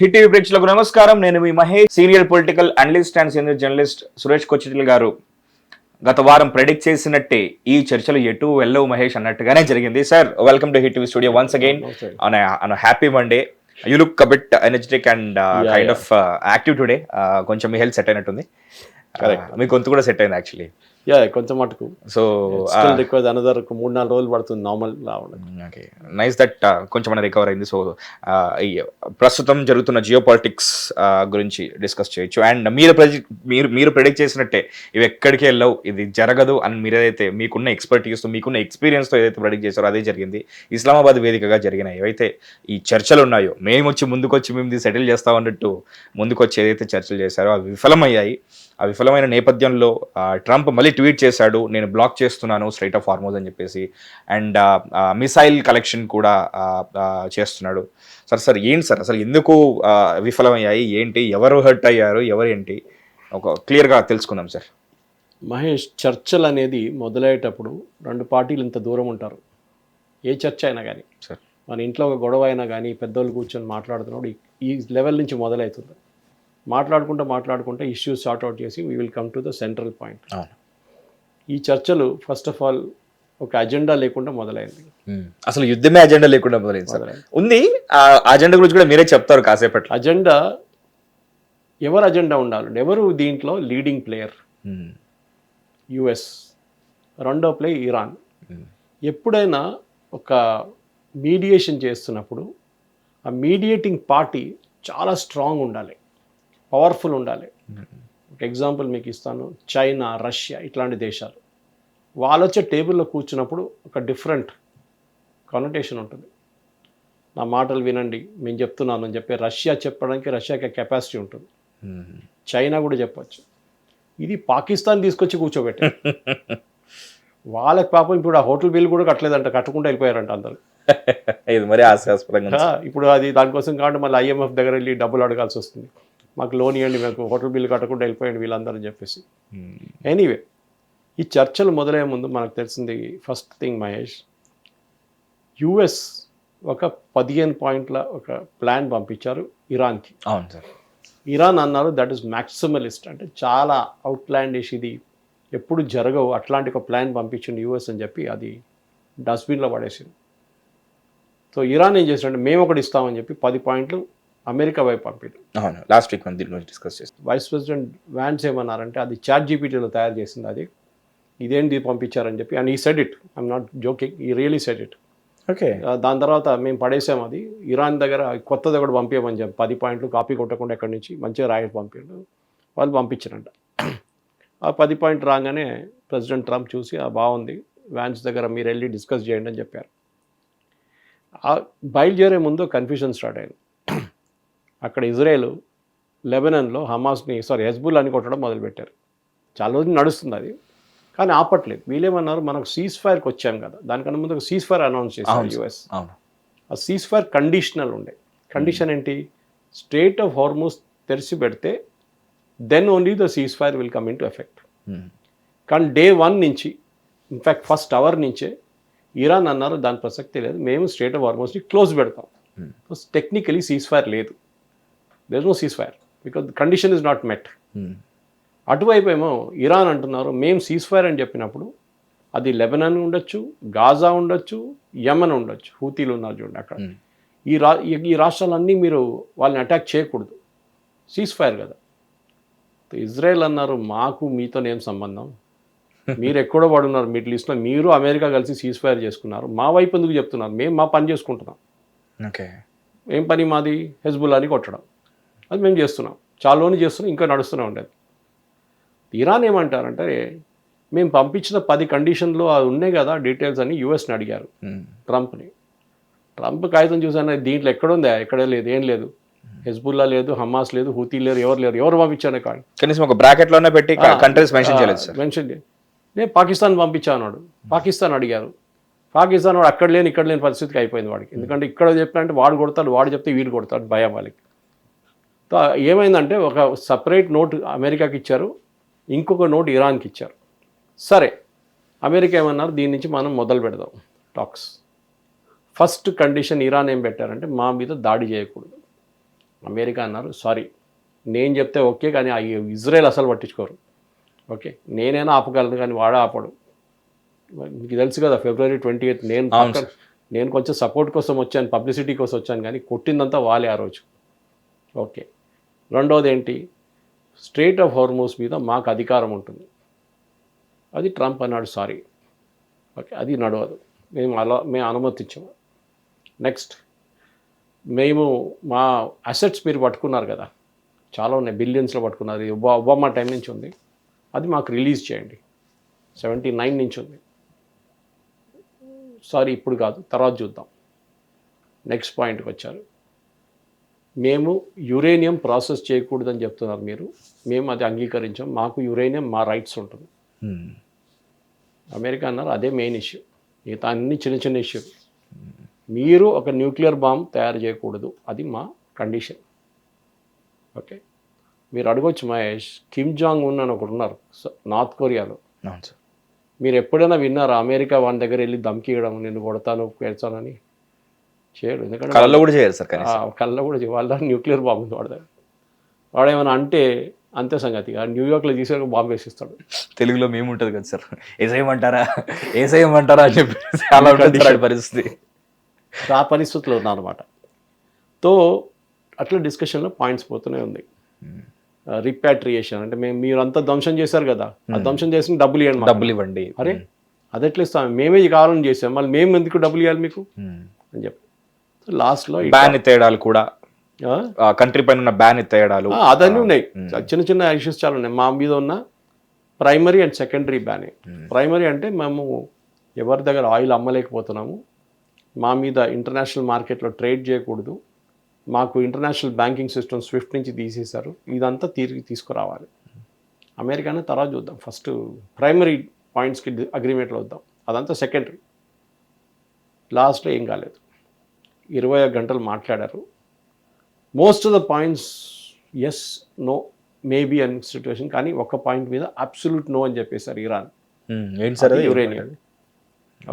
Hit TV ప్రేక్షకులకు నమస్కారం. నేను మీ Mahesh. Senior political analyst and senior journalist Suresh Kochattil గారు గత వారం ప్రెడిక్ట్ చేసినట్టే ఈ చర్చలు ఎటు వెళ్ళవు మహేష్ అన్నట్టుగానే జరిగింది. Sir, welcome to hit TV studio once again on happy Monday. You look bit energetic and kind of active today. కొంచెం మీ హెల్త్ సెట్ అయినట్టుంది. మీ గొంతు కూడా సెట్ అయింది యాక్చువల్లీ. కొంచెం మటుకు. సో రిక్వైర్స్ అనదర్ 3-4 రోజులు పడుతుంది నార్మల్ రావడం. ఓకే, నైస్ దట్ కొంచెం రికవర్ అయింది. సో ప్రస్తుతం జరుగుతున్న జియో పాలిటిక్స్ గురించి డిస్కస్ చేయొచ్చు. అండ్ మీరు ప్రెడిక్ట్ చేసినట్టే ఇవి ఎక్కడికి వెళ్ళవు, ఇది జరగదు అని మీరు ఏదైతే మీకున్న ఎక్స్పర్టీస్తో మీకున్న ఎక్స్పీరియన్స్తో ఏదైతే ప్రెడిక్ట్ చేశారో అదే జరిగింది. ఇస్లామాబాద్ వేదికగా జరిగిన ఏవైతే ఈ చర్చలు ఉన్నాయో, మేము ఇది సెటిల్ చేస్తాం అన్నట్టు ముందుకొచ్చి ఏదైతే చర్చలు చేశారో అవి విఫలమయ్యాయి. ఆ విఫలమైన నేపథ్యంలో ట్రంప్ మళ్ళీ ట్వీట్ చేశాడు, నేను బ్లాక్ చేస్తున్నాను స్ట్రైట్ ఆఫ్ హార్మోజ్ అని చెప్పేసి. అండ్ మిసైల్ కలెక్షన్ కూడా చేస్తున్నాడు. సార్ ఏంటి సార్ అసలు ఎందుకు విఫలమయ్యాయి, ఏంటి, ఎవరు హర్ట్ అయ్యారు, ఎవరేంటి ఒక క్లియర్గా తెలుసుకుందాం సార్. మహేష్, చర్చలు అనేది మొదలయ్యేటప్పుడు రెండు పార్టీలు ఇంత దూరం ఉంటారు. ఏ చర్చ అయినా కానీ సార్, మన ఇంట్లో ఒక గొడవ అయినా కానీ పెద్దోళ్ళు కూర్చొని మాట్లాడుతున్నాడు ఈ లెవెల్ నుంచి మొదలవుతుంది. మాట్లాడుకుంటే ఇష్యూస్ సార్ట్అవుట్ చేసి we will come to the central point. ఈ చర్చలు ఫస్ట్ ఆఫ్ ఆల్ ఒక అజెండా లేకుండా మొదలైంది. అసలు యుద్ధమే అజెండా లేకుండా మొదలైంది సార్. ఉంది అజెండా గురించి కూడా మీరే చెప్తారు కాసేపట్లో. అజెండా, ఎవరు అజెండా ఉండాలి, ఎవరు దీంట్లో లీడింగ్ ప్లేయర్? యుఎస్, రెండో ప్లే ఇరాన్. ఎప్పుడైనా ఒక మీడియేషన్ చేస్తున్నప్పుడు ఆ మీడియేటింగ్ పార్టీ చాలా స్ట్రాంగ్ ఉండాలి, పవర్ఫుల్ ఉండాలి. ఒక ఎగ్జాంపుల్ మీకు ఇస్తాను. చైనా, రష్యా ఇట్లాంటి దేశాలు వాళ్ళు వచ్చే టేబుల్లో కూర్చున్నప్పుడు ఒక డిఫరెంట్ కానోటేషన్ ఉంటుంది. నా మాటలు వినండి, నేను చెప్తున్నాను అని చెప్పి రష్యా చెప్పడానికి రష్యాకి కెపాసిటీ ఉంటుంది. చైనా కూడా చెప్పచ్చు. ఇది పాకిస్తాన్ తీసుకొచ్చి కూర్చోబెట్టే వాళ్ళకి పాపం ఇప్పుడు ఆ హోటల్ బిల్ కూడా కట్టలేదంట, కట్టకుండా వెళ్ళిపోయారంట అందరు. ఇది మరీ హాస్యాస్పదంగా. ఇప్పుడు అది దానికోసం కాబట్టి మళ్ళీ IMF దగ్గర వెళ్ళి డబ్బులు అడగాల్సి వస్తుంది. మాకు లోన్ ఇవ్వండి, మాకు హోటల్ బిల్లు కట్టకుండా వెళ్ళిపోయండి వీళ్ళందరూ అని చెప్పేసి. ఎనీవే, ఈ చర్చలు మొదలయ్యే ముందు మనకు తెలిసింది ఫస్ట్ థింగ్ మహేష్, యుఎస్ ఒక 15 పాయింట్ల ఒక ప్లాన్ పంపించారు ఇరాన్కి. అవును సార్. ఇరాన్ అన్నారు దట్ ఈస్ మ్యాక్సిమలిస్ట్, అంటే చాలా అవుట్లాండిష్, ఇది ఎప్పుడు జరగవు అట్లాంటి ఒక ప్లాన్ పంపించింది యుఎస్ అని చెప్పి అది డస్ట్బిన్లో పడేసింది. సో ఇరాన్ ఏం చేసినట్టు మేము ఒకటి ఇస్తామని చెప్పి 10 పాయింట్లు అమెరికా వైపు పంపారు. అవును, లాస్ట్ వీక్ మనం దీని గురించి డిస్కస్ చేస్తాం. వైస్ ప్రెసిడెంట్ వ్యాన్స్ ఏమన్నారంటే అది ChatGPTలో తయారు చేసింది, అది ఇదేంటి పంపించారని చెప్పి. అండ్ ఈ said it, I'm not joking, ఈ రియలీ సెడ్ ఇట్. ఓకే. దాని తర్వాత మేము పడేసాము అది, ఇరాన్ దగ్గర కొత్తది ఒకటి పంపించమని చెప్పి 10 పాయింట్లు కాపీ కొట్టకుండా ఎక్కడి నుంచి మంచిగా రాయట్ పంపారు. వాళ్ళు పంపించారంట. ఆ 10 పాయింట్ రాగానే ప్రెసిడెంట్ ట్రంప్ చూసి బాగుంది, వ్యాన్స్ దగ్గర మీరు వెళ్ళి డిస్కస్ చేయండి అని చెప్పారు. బయలుదేరే ముందు కన్ఫ్యూజన్ స్టార్ట్ అయింది. అక్కడ ఇజ్రాయెల్ లెబనాన్లో హెజ్బుల్లాని కొట్టడం మొదలుపెట్టారు. చాలా రోజులు నడుస్తుంది అది, కానీ ఆపట్లేదు. వీళ్ళేమన్నారు, మనకు సీజ్ ఫైర్కి వచ్చాం కదా, దానికన్నా ముందు ఒక సీజ్ ఫైర్ అనౌన్స్ చేశారు యుఎస్. ఆ సీజ్ ఫైర్ కండిషనల్ ఉండే. కండిషన్ ఏంటి, స్ట్రెయిట్ ఆఫ్ హార్మోజ్ తెరిచి పెడితే then only the ceasefire will come into effect. కానీ డే 1 నుంచి, ఇన్ఫ్యాక్ట్ ఫస్ట్ అవర్ నుంచే ఇరాన్ అన్నారు దాని ప్రసక్తి లేదు, మేము స్ట్రెయిట్ ఆఫ్ హార్మోజ్ని క్లోజ్ పెడతాం. టెక్నికలీ సీజ్ ఫైర్ లేదు, there is no ceasefire because the condition is not met. అటువైపు ఏమో ఇరాన్ అంటున్నారు మేము సీజ్ ఫైర్ అని చెప్పినప్పుడు అది లెబనాన్ ఉండొచ్చు, గాజా ఉండొచ్చు, యమన్ ఉండొచ్చు, హూతీలు ఉన్నారు చూడండి అక్కడ. ఈ రాష్ట్రాలన్నీ మీరు వాళ్ళని అటాక్ చేయకూడదు, సీజ్ ఫైర్ కదా. ఇజ్రాయెల్ అన్నారు మాకు మీతోనేం సంబంధం, మీరు ఎక్కడో పడున్నారు మిడిల్ ఈస్ట్లో, మీరు అమెరికా కలిసి సీజ్ ఫైర్ చేసుకున్నారు, మా వైపు ఎందుకు చెప్తున్నారు, మేము మా పని చేసుకుంటున్నాం. ఓకే, ఏం పని మాది, హెజ్బుల్లాని కొట్టడం, అది మేము చేస్తున్నాం, చాలానే చేస్తున్నాం, ఇంకా నడుస్తూనే ఉండేది. ఇరాన్ ఏమంటారంటే మేము పంపించిన 10 కండిషన్లు అది ఉన్నాయి కదా డీటెయిల్స్ అని యుఎస్ని అడిగారు ట్రంప్ని. ట్రంప్ కాగితం చూసాను, దీంట్లో ఎక్కడుందా, ఎక్కడ లేదు, ఏం లేదు, హెజ్బుల్లా లేదు, హమాస్ లేదు, హూతీ లేరు, ఎవరు పంపించాను కాదు, కనీసం ఒక బ్రాకెట్లోనే పెట్టి కంట్రీస్ మెన్షన్ చేయలేదు సార్. మెన్షన్ చేయి. నేను పాకిస్తాన్ పంపించాను, పాకిస్తాన్ అడిగారు, పాకిస్తాన్ వాడు అక్కడ లేని ఇక్కడ లేని పరిస్థితికి అయిపోయింది వాడికి. ఎందుకంటే ఇక్కడ చెప్పినంటే వాడు కొడతాడు, వాడు చెప్తే వీడు కొడతాడు, భయం వాళ్ళకి. ఏమైందంటే ఒక సపరేట్ నోట్ అమెరికాకి ఇచ్చారు, ఇంకొక నోట్ ఇరాన్కి ఇచ్చారు. సరే, అమెరికా ఏమన్నారు, దీని నుంచి మనం మొదలు పెడదాం టాక్స్. ఫస్ట్ కండిషన్ ఇరాన్ ఏం పెట్టారంటే మా మీద దాడి చేయకూడదు. అమెరికా అన్నారు సారీ, నేను చెప్తే ఓకే, కానీ ఆ ఇజ్రాయెల్ అసలు పట్టించుకోరు. ఓకే, నేనైనా ఆపగలను కానీ వాడు ఆపడు. మీకు తెలుసు కదా February 28 నేను కొంచెం సపోర్ట్ కోసం వచ్చాను, పబ్లిసిటీ కోసం వచ్చాను, కానీ కొట్టిందంతా వాళ్ళే ఆ రోజు. ఓకే, రెండోది ఏంటి, స్ట్రెయిట్ ఆఫ్ హార్మోస్ మీద మాకు అధికారం ఉంటుంది. అది ట్రంప్ అన్నాడు సారీ. ఓకే, అది నడవదు, మేము అనుమతించాము. నెక్స్ట్, మేము మా అసెట్స్ మీరు పట్టుకున్నారు కదా, చాలా ఉన్నాయి, బిలియన్స్లో పట్టుకున్నారు, ఒబామా టైం నుంచి ఉంది, అది మాకు రిలీజ్ చేయండి. 79 నుంచి ఉంది. సారీ ఇప్పుడు కాదు, తర్వాత చూద్దాం. నెక్స్ట్ పాయింట్కి వచ్చారు, మేము యురేనియం ప్రాసెస్ చేయకూడదని చెప్తున్నారు మీరు, మేము అది అంగీకరించాం, మాకు యురేనియం మా రైట్స్ ఉంటుంది. అమెరికా అన్నారు అదే మెయిన్ ఇష్యూ, మిగతా అన్ని చిన్న చిన్న ఇష్యూ. మీరు ఒక న్యూక్లియర్ బాంబ్ తయారు చేయకూడదు, అది మా కండిషన్. ఓకే, మీరు అడగొచ్చు మహేష్, కిమ్ జాంగ్ ఉన్ అని ఒకడు ఉన్నారు నార్త్ కొరియాలో, మీరు ఎప్పుడైనా విన్నారా అమెరికా వాడి దగ్గర వెళ్ళి ధమ్కియడం, నేను కొడతాను పేర్చానని? చేయడు, ఎందుకంటే కళ్ళలో కూడా చేయరు సార్, కళ్ళలో కూడా వాళ్ళ న్యూక్లియర్ బాంబు వాడతారు. వాడేమైనా అంటే అంతే సంగతి, న్యూయార్క్లో తీసుకొని బాంబు వేసిస్తాడు. తెలుగులో మేము ఉంటుంది కదా సార్, ఏసేయమంటారా ఏసేయమంటారా అని చెప్పి చాలా ఉంటుంది పరిస్థితి. ఆ పరిస్థితుల్లో ఉన్నా అనమాట. తో అట్లా డిస్కషన్లో పాయింట్స్ పోతూనే ఉంది. రిపాట్రియేషన్ అంటే మీరంతా ధ్వంసం చేశారు కదా, ఆ ధ్వంసం చేసిన డబ్బులు ఇవ్వండి. అరే అది ఎట్లా ఇస్తాం, మేమే ఈ కావాలని చేసాం, మళ్ళీ మేము ఎందుకు డబ్బులు ఇవ్వాలి మీకు అని చెప్పి లాస్ట్లో బ్యాన్ ఎత్తేయడాలు కూడా, కంట్రీ పైన ఉన్న బ్యాన్ ఎత్తేయడాలు అదన్నీ ఉన్నాయి. చిన్న చిన్న ఇష్యూస్ చాలా ఉన్నాయి. మా మీద ఉన్న primary and secondary ban. Primary అంటే మేము ఎవరి దగ్గర ఆయిల్ అమ్మలేకపోతున్నాము, మా మీద ఇంటర్నేషనల్ మార్కెట్లో ట్రేడ్ చేయకూడదు, మాకు ఇంటర్నేషనల్ బ్యాంకింగ్ సిస్టమ్ స్విఫ్ట్ నుంచి తీసేశారు, ఇదంతా తిరిగి తీసుకురావాలి. అమెరికానే తర్వాత చూద్దాం, ఫస్ట్ ప్రైమరీ పాయింట్స్కి అగ్రిమెంట్లో వద్దాం, అదంతా సెకండరీ. లాస్ట్లో ఏం కాలేదు, 21 గంటలు మాట్లాడారు. Most of the points yes no maybe అని సిచ్యువేషన్, కానీ ఒక పాయింట్ మీద అబ్సల్యూట్ నో అని చెప్పేశారు ఇరాన్. యురేనియం.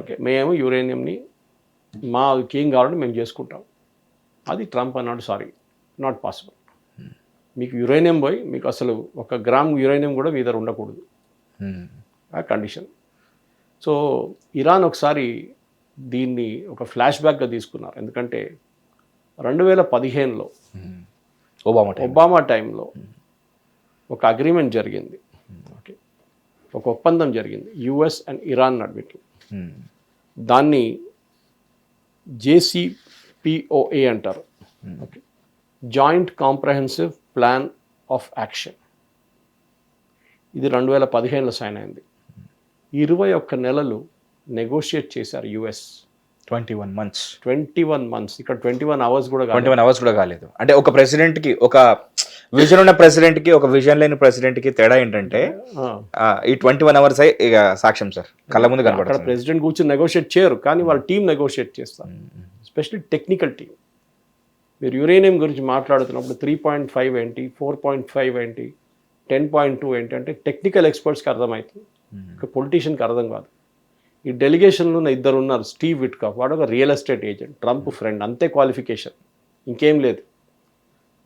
ఓకే, మేము యురేనియంని మాకు ఏం కావాలంటే మేము చేసుకుంటాం. అది ట్రంప్ అన్నాడు సారీ, నాట్ పాసిబుల్. మీకు యురేనియం పోయి మీకు అసలు 1 గ్రామ్ యురేనియం కూడా మీ దగ్గర ఉండకూడదు, ఆ కండిషన్. సో ఇరాన్ ఒకసారి దీన్ని ఒక ఫ్లాష్ బ్యాక్గా తీసుకున్నారు, ఎందుకంటే 2015లో ఒబామా టైంలో ఒక అగ్రిమెంట్ జరిగింది. ఓకే, ఒక ఒప్పందం జరిగింది యుఎస్ అండ్ ఇరాన్ నడుమిట్లో. దాన్ని JCPOA అంటారు. Okay, joint comprehensive plan of action. ఇది 2015లో సైన్ అయింది. 21 నెలలు నెగోషియేట్ చేశారు యుఎస్. 21 months. ఇక్కడ 21 hours కూడా కాలేదు. అంటే ఒక ప్రెసిడెంట్కి, ఒక విజన్ ఉన్న ప్రెసిడెంట్కి, ఒక విజన్ లేని ప్రెసిడెంట్కి తేడా ఏంటంటే ఈ 21 hours ఇక సాక్ష్యం సార్, కళ్ళ ముందు కనపడుతుంది. అక్కడ ప్రెసిడెంట్ కూర్చొని నెగోషియేట్ చేయరు, కానీ వాళ్ళ టీం నెగోషియేట్ చేస్తారు, ఎస్పెషల్లీ టెక్నికల్ టీం. మీరు యురేనియం గురించి మాట్లాడుతున్నప్పుడు 3.5 ఏంటి, 4.5 ఏంటి, 10.2 ఏంటి అంటే టెక్నికల్ ఎక్స్పర్ట్స్కి అర్థమవుతుంది, ఒక పొలిటీషియన్కి అర్థం కాదు. ఈ డెలిగేషన్లో ఉన్న 2 ఉన్నారు, స్టీవ్ విట్కాఫ్, వాడు ఒక real estate agent, Trump friend, అంతే క్వాలిఫికేషన్, ఇంకేం లేదు.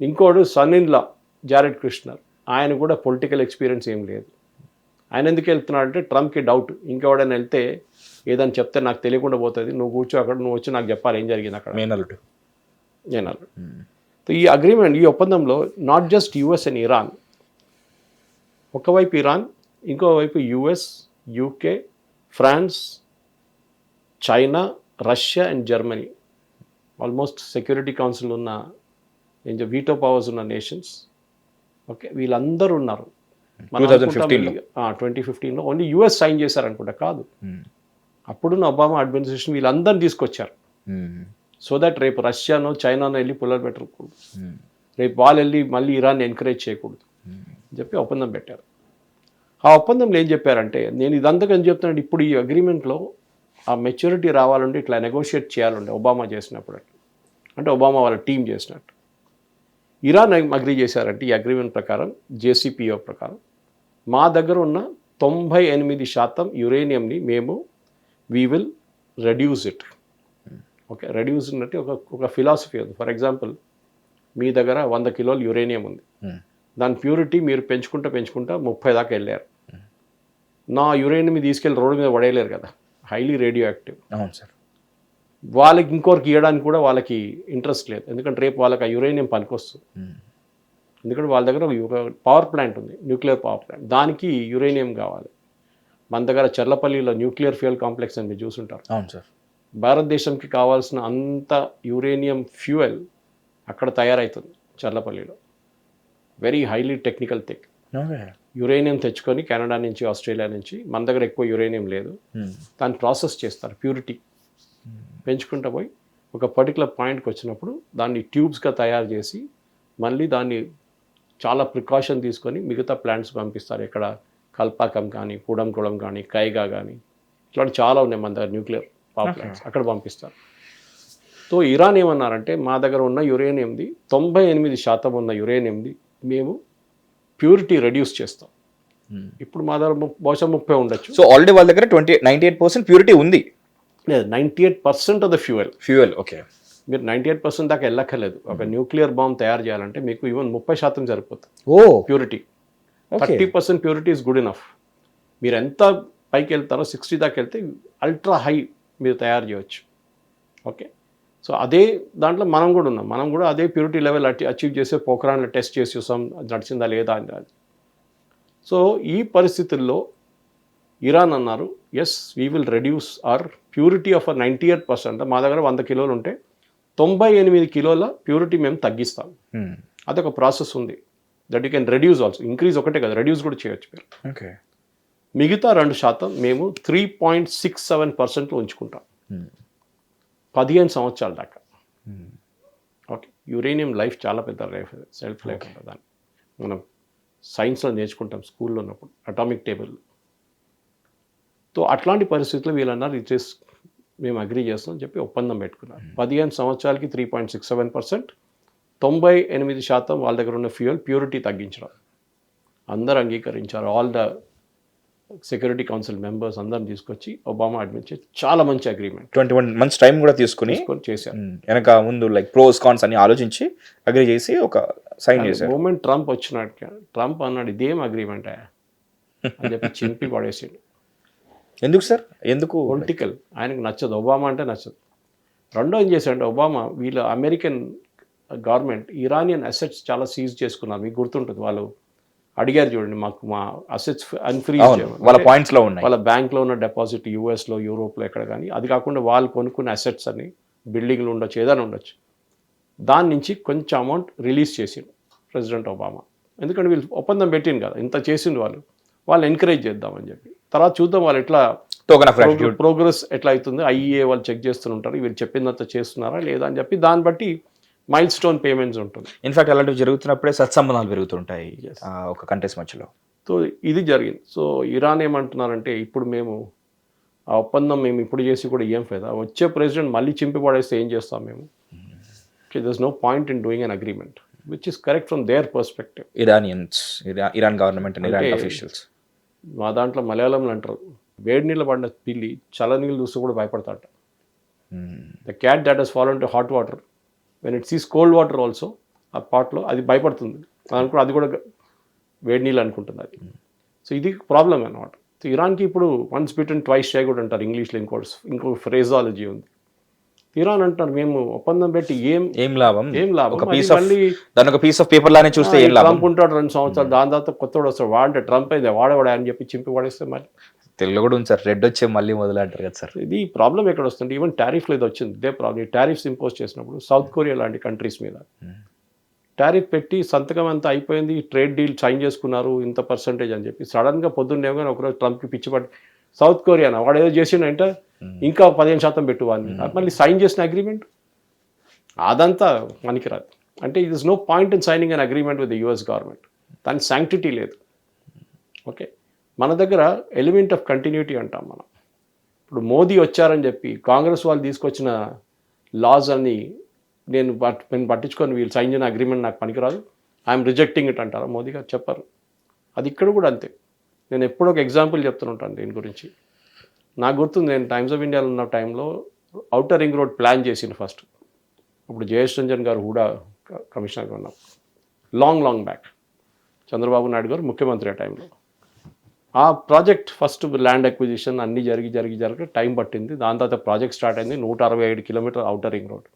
ఇంకోడు son in law Jared Kushner, ఆయన కూడా పొలిటికల్ ఎక్స్పీరియన్స్ ఏం లేదు. ఆయన ఎందుకు వెళ్తున్నాడు అంటే ట్రంప్కి డౌట్, ఇంకెవడైనా వెళ్తే ఏదని చెప్తే నాకు తెలియకుండా పోతుంది, నువ్వు కూర్చో అక్కడ, నువ్వు వచ్చి నాకు చెప్పాలి ఏం జరిగింది అక్కడ. నేను ఈ అగ్రిమెంట్, ఈ ఒప్పందంలో not just US and Iran, ఒకవైపు ఇరాన్, ఇంకోవైపు US, UK, France, China, Russia and Germany, almost security council ఉన్న వీటో పవర్స్ ఉన్న నేషన్స్. ఓకే, వీళ్ళందరూ ఉన్నారు. 2015లో ఓన్లీ యుఎస్ సైన్ చేశారనుకుంటా, కాదు, అప్పుడున్న ఒబామా అడ్మినిస్ట్రేషన్ వీళ్ళందరినీ తీసుకొచ్చారు. సో దట్ రేపు రష్యానో చైనానో వెళ్ళి పుల్లలు పెట్టకూడదు, రేపు వాళ్ళు వెళ్ళి మళ్ళీ ఇరాన్ని ఎంకరేజ్ చేయకూడదు అని చెప్పి ఒప్పందం పెట్టారు. ఆ ఒప్పందంలో ఏం చెప్పారంటే, నేను ఇదంతకని చెప్తున్నాను, ఇప్పుడు ఈ అగ్రిమెంట్లో ఆ మెచ్యూరిటీ రావాలంటే ఇట్లా నెగోషియేట్ చేయాలంటే ఒబామా చేసినప్పుడు, అంటే ఒబామా వాళ్ళ టీం చేసినట్టు. ఇరాన్ అగ్రీ చేశారంటే ఈ అగ్రిమెంట్ ప్రకారం, JCPOA ప్రకారం, మా దగ్గర ఉన్న 98% యురేనియంని మేము we will reduce it. Okay, reduce అంటే ఒక ఫిలాసఫీ ఉంది. ఫర్ ఎగ్జాంపుల్ మీ దగ్గర 100 కిలోలు యురేనియం ఉంది, దాని ప్యూరిటీ మీరు పెంచుకుంటా 30 దాకా వెళ్ళారు. నా యురేనియం తీసుకెళ్ళి రోడ్డు మీద పడేయలేరు కదా, హైలీ రేడియో యాక్టివ్. అవును సార్. వాళ్ళకి ఇంకోరికి ఇవ్వడానికి కూడా వాళ్ళకి ఇంట్రెస్ట్ లేదు, ఎందుకంటే రేపు వాళ్ళకి ఆ యురేనియం పనికొస్తుంది. ఎందుకంటే వాళ్ళ దగ్గర ఒక పవర్ ప్లాంట్ ఉంది, న్యూక్లియర్ పవర్ ప్లాంట్, దానికి యురేనియం కావాలి. మన దగ్గర చర్లపల్లిలో న్యూక్లియర్ ఫ్యూయల్ కాంప్లెక్స్ అని మీరు చూసుంటారు. అవును సార్. భారతదేశంకి కావాల్సిన అంత యురేనియం ఫ్యూయల్ అక్కడ తయారవుతుంది చర్లపల్లిలో. Very highly technical thing. Uranium తెచ్చుకొని కెనడా నుంచి, ఆస్ట్రేలియా నుంచి, మన దగ్గర ఎక్కువ యురేనియం లేదు, దాన్ని ప్రాసెస్ చేస్తారు, ప్యూరిటీ పెంచుకుంటూ పోయి ఒక పర్టికులర్ పాయింట్కి వచ్చినప్పుడు దాన్ని ట్యూబ్స్గా తయారు చేసి మళ్ళీ దాన్ని చాలా ప్రికాషన్ తీసుకొని మిగతా ప్లాంట్స్ పంపిస్తారు. ఇక్కడ కల్పాకం కానీ, కూడంకుళం కానీ, కైగా కానీ, ఇట్లాంటి చాలా ఉన్నాయి మన దగ్గర న్యూక్లియర్ పవర్ ప్లాంట్స్, అక్కడ పంపిస్తారు. సో ఇరాన్ ఏమన్నారంటే మా దగ్గర ఉన్న యురేనియంది 98% ఉన్న యురేనియంది మేము ప్యూరిటీ రెడ్యూస్ చేస్తాం. ఇప్పుడు మా దగ్గర బహుశా 30 ఉండొచ్చు. సో ఆల్రెడీ వాళ్ళ దగ్గర 98% ప్యూరిటీ ఉంది. లేదు, 98% ఆఫ్ ద ఫ్యూయల్. ఓకే. మీరు 98% దాకా వెళ్ళక్కర్లేదు. ఒక న్యూక్లియర్ బాంబ్ తయారు చేయాలంటే మీకు ఈవెన్ 30% సరిపోతుంది purity. 30% purity is good enough. మీరు ఎంత పైకి వెళ్తారో 60 దాకా వెళ్తే అల్ట్రా హై మీరు తయారు చేయవచ్చు. ఓకే. సో అదే దాంట్లో మనం కూడా ఉన్నాం. మనం కూడా అదే ప్యూరిటీ లెవెల్ అచీవ్ చేసే పోఖ్రాన్లో టెస్ట్ చేసి చూసాం నడిచిందా లేదా అని. సో ఈ పరిస్థితుల్లో ఇరాన్ అన్నారు, yes we will reduce our purity of 98%. మా దగ్గర 100 కిలోలు ఉంటే 98 కిలోల ప్యూరిటీ మేము తగ్గిస్తాం. అదొక ప్రాసెస్ ఉంది, that you can reduce also. Increase ఒకటే కదా, రెడ్యూస్ కూడా చేయొచ్చు మీరు. ఓకే. మిగతా 2% మేము 3.67% ఉంచుకుంటాం 15 సంవత్సరాల దాకా. ఓకే. యురేనియం లైఫ్ చాలా పెద్ద లైఫ్, సెల్ఫ్ లైఫ్ ఉంటుంది. దాన్ని మనం సైన్స్లో నేర్చుకుంటాం స్కూల్లో ఉన్నప్పుడు, అటామిక్ టేబుల్. సో అట్లాంటి పరిస్థితుల్లో వీళ్ళన్నారు ఇట్ మేము అగ్రీ చేస్తామని చెప్పి ఒప్పందం పెట్టుకున్నారు. 15 సంవత్సరాలకి 3.67%, 98% వాళ్ళ దగ్గర ఉన్న ఫ్యూయల్ ప్యూరిటీ తగ్గించడం అందరూ అంగీకరించారు. All the security council members అందరం తీసుకొచ్చి ఒబామా అడ్మిట్ చేసి చాలా మంచి అగ్రిమెంట్ 21 months టైం కూడా తీసుకుని చేశారు. వెనక ముందు లైక్ ప్రోస్ కాన్స్ అని ఆలోచించి అగ్రీ చేసి ఒక సైన్ చేశారు. మూమెంట్ ట్రంప్ వచ్చినాడు, ట్రంప్ అన్నాడు ఇదేం అగ్రిమెంట్ అని చెప్పి చింపి పడేసాడు. ఎందుకు సార్? ఎందుకు? పొలిటికల్, ఆయనకు నచ్చదు, ఒబామా అంటే నచ్చదు. రెండో ఏం చేశాడంటే ఒబామా వీళ్ళ అమెరికన్ గవర్నమెంట్ ఇరానియన్ అసెట్స్ చాలా సీజ్ చేసుకున్నారు. మీకు గుర్తుంటుంది, వాళ్ళు అడిగారు చూడండి మాకు మా అసెట్స్ అన్ఫ్రీజ్ వాళ్ళ పాయింట్స్లో ఉన్నాయి, వాళ్ళ బ్యాంక్లో ఉన్న డిపాజిట్ యూఎస్లో, యూరోప్లో ఎక్కడ కానీ, అది కాకుండా వాళ్ళు కొనుక్కున్న అసెట్స్ అని బిల్డింగ్లు ఉండొచ్చు, ఏదైనా ఉండొచ్చు, దాని నుంచి కొంచెం అమౌంట్ రిలీజ్ చేసిండు ప్రెసిడెంట్ ఒబామా. ఎందుకంటే వీళ్ళు ఒప్పందం పెట్టింది కదా, ఇంత చేసిండు వాళ్ళు ఎంకరేజ్ చేద్దామని చెప్పి. తర్వాత చూద్దాం వాళ్ళు ఎట్లా ప్రోగ్రెస్ ఎట్లా అవుతుంది, ఐఏ వాళ్ళు చెక్ చేస్తుంటారు, వీళ్ళు చెప్పిందంతా చేస్తున్నారా లేదా అని చెప్పి దాన్ని బట్టి మైల్ స్టోన్ పేమెంట్స్ ఉంటుంది. ఇన్ఫాక్ట్ అలాంటివి జరుగుతున్నప్పుడే సత్సంబంధాలు పెరుగుతుంటాయి ఒక కంట్రీస్ మధ్యలో. సో ఇది జరిగింది. సో ఇరాన్ ఏమంటున్నారంటే ఇప్పుడు మేము ఆ ఒప్పందం మేము ఇప్పుడు చేసి కూడా ఏం ఫైదా, వచ్చే ప్రెసిడెంట్ మళ్ళీ చింపి పడేస్తే ఏం చేస్తాం మేము. There is no point in doing an agreement which is correct from their perspective. Iran government and Iran officials మా దాంట్లో మలయాళంలో అంటారు, వేడి నీళ్ళు పడిన పిల్లి చల్ల నీళ్ళు చూస్తూ కూడా భయపడతాట. The cat that has fallen to hot water when it sees cold water also, ఆ పాట్లో అది భయపడుతుంది, అది కూడా వేడి నీళ్ళు అనుకుంటుంది అది. సో ఇది ప్రాబ్లం అన్నమాట. సో ఇరాన్కి ఇప్పుడు వన్స్ బిటన్ ట్వైస్ షై కూడా అంటారు ఇంగ్లీష్లో. ఇంకో ఫ్రేజాలజీ ఉంది. ఇరాన్ అంటారు మేము ఒప్పందం పెట్టి ఏం లాభం ఒక పీస్ ఆఫ్ పేపర్ లానే చూస్తే ఏం లాభం. ట్రంప్ ఉంటాడు 2 సంవత్సరాలు, దాని తర్వాత కొత్తవాడు వస్తాడు, వాడంటే ట్రంప్ అయితే వాడేవాడా అని చెప్పి చింపి పడేస్తే మరి తెలుగు కూడా ఉంది సార్, రెడ్ వచ్చే మళ్ళీ మొదలు అంటారు కదా సార్. ఇది ప్రాబ్లం ఎక్కడ వస్తుంది, ఈవెన్ టారిఫ్లో ఇది వచ్చింది, ఇదే ప్రాబ్లం. ఈ టారిఫ్స్ ఇంపోజ్ చేసినప్పుడు సౌత్ కొరియా లాంటి కంట్రీస్ మీద టారిఫ్ పెట్టి సంతకం అంతా అయిపోయింది, ట్రేడ్ డీల్ సైన్ చేసుకున్నారు ఇంత పర్సంటేజ్ అని చెప్పి, సడన్గా పొద్దున్నే కానీ ఒకరోజు ట్రంప్కి పిచ్చిపడి సౌత్ కొరియానా వాడు ఏదో చేసిండంటే ఇంకా 15% పెట్టు వాడిని, మళ్ళీ సైన్ చేసిన అగ్రిమెంట్ అదంతా పనికిరాదు. అంటే it is no point in signing an agreement with the US government, దానికి శాంక్టిటీ లేదు. ఓకే. మన దగ్గర ఎలిమెంట్ ఆఫ్ కంటిన్యూటీ అంటాం మనం. ఇప్పుడు మోదీ వచ్చారని చెప్పి కాంగ్రెస్ వాళ్ళు తీసుకొచ్చిన లాస్ అన్ని నేను పట్టించుకొని వీళ్ళు సైన్ చేసిన అగ్రిమెంట్ నాకు పనికిరాదు, ఐఎమ్ రిజెక్టింగ్ ఇట్ అంటారా మోదీ గారు? చెప్పారు. అది ఇక్కడ కూడా అంతే. నేను ఎప్పుడో ఒక ఎగ్జాంపుల్ చెప్తుంటాను దీని గురించి. నాకు గుర్తుంది, నేను టైమ్స్ ఆఫ్ ఇండియాలో ఉన్న టైంలో ఔటర్ రింగ్ రోడ్ ప్లాన్ చేసింది ఫస్ట్. అప్పుడు జయేష్ రంజన్ గారు హూడా కమిషనర్గా ఉన్నాం లాంగ్ బ్యాక్. చంద్రబాబు నాయుడు గారు ముఖ్యమంత్రి ఆ టైంలో. ఆ ప్రాజెక్ట్ ఫస్ట్ ల్యాండ్ అక్విజిషన్ అన్నీ జరిగి టైం పట్టింది. దాని తర్వాత ప్రాజెక్ట్ స్టార్ట్ అయింది. 165 కిలోమీటర్ ఔటర్ రింగ్ రోడ్.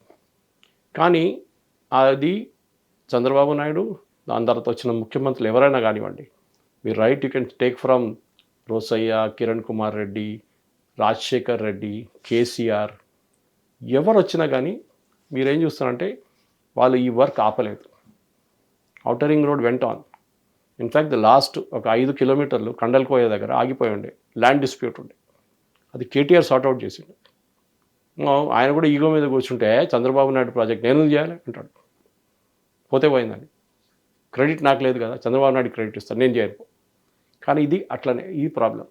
కానీ అది చంద్రబాబు నాయుడు, దాని తర్వాత వచ్చిన ముఖ్యమంత్రులు ఎవరైనా కానివ్వండి, మీరు right you can take from Rosaiah, Kiran Kumar Reddy, Rajasekhar Reddy, KCR, ఎవరు వచ్చినా కానీ మీరేం చూస్తారంటే వాళ్ళు ఈ వర్క్ ఆపలేదు. ఔటర్ రింగ్ రోడ్ వెంట ఆన్. ఇన్ఫ్యాక్ట్ ద లాస్ట్ ఒక 5 కిలోమీటర్లు కండల్కోయ దగ్గర ఆగిపోయి ఉండే, ల్యాండ్ డిస్ప్యూట్ ఉండే. అది కేటీఆర్ సార్ట్అవుట్ చేసిండు. ఆయన కూడా ఈగో మీద కూర్చుంటే చంద్రబాబు నాయుడు ప్రాజెక్ట్ నేను చేయాలి అంటాడు. పోతే పోయిందని, క్రెడిట్ నాకు లేదు కదా, చంద్రబాబు నాయుడు క్రెడిట్ ఇస్తాను, నేను చేయను. కానీ ఇది అట్లనే ఈ ప్రాబ్లం.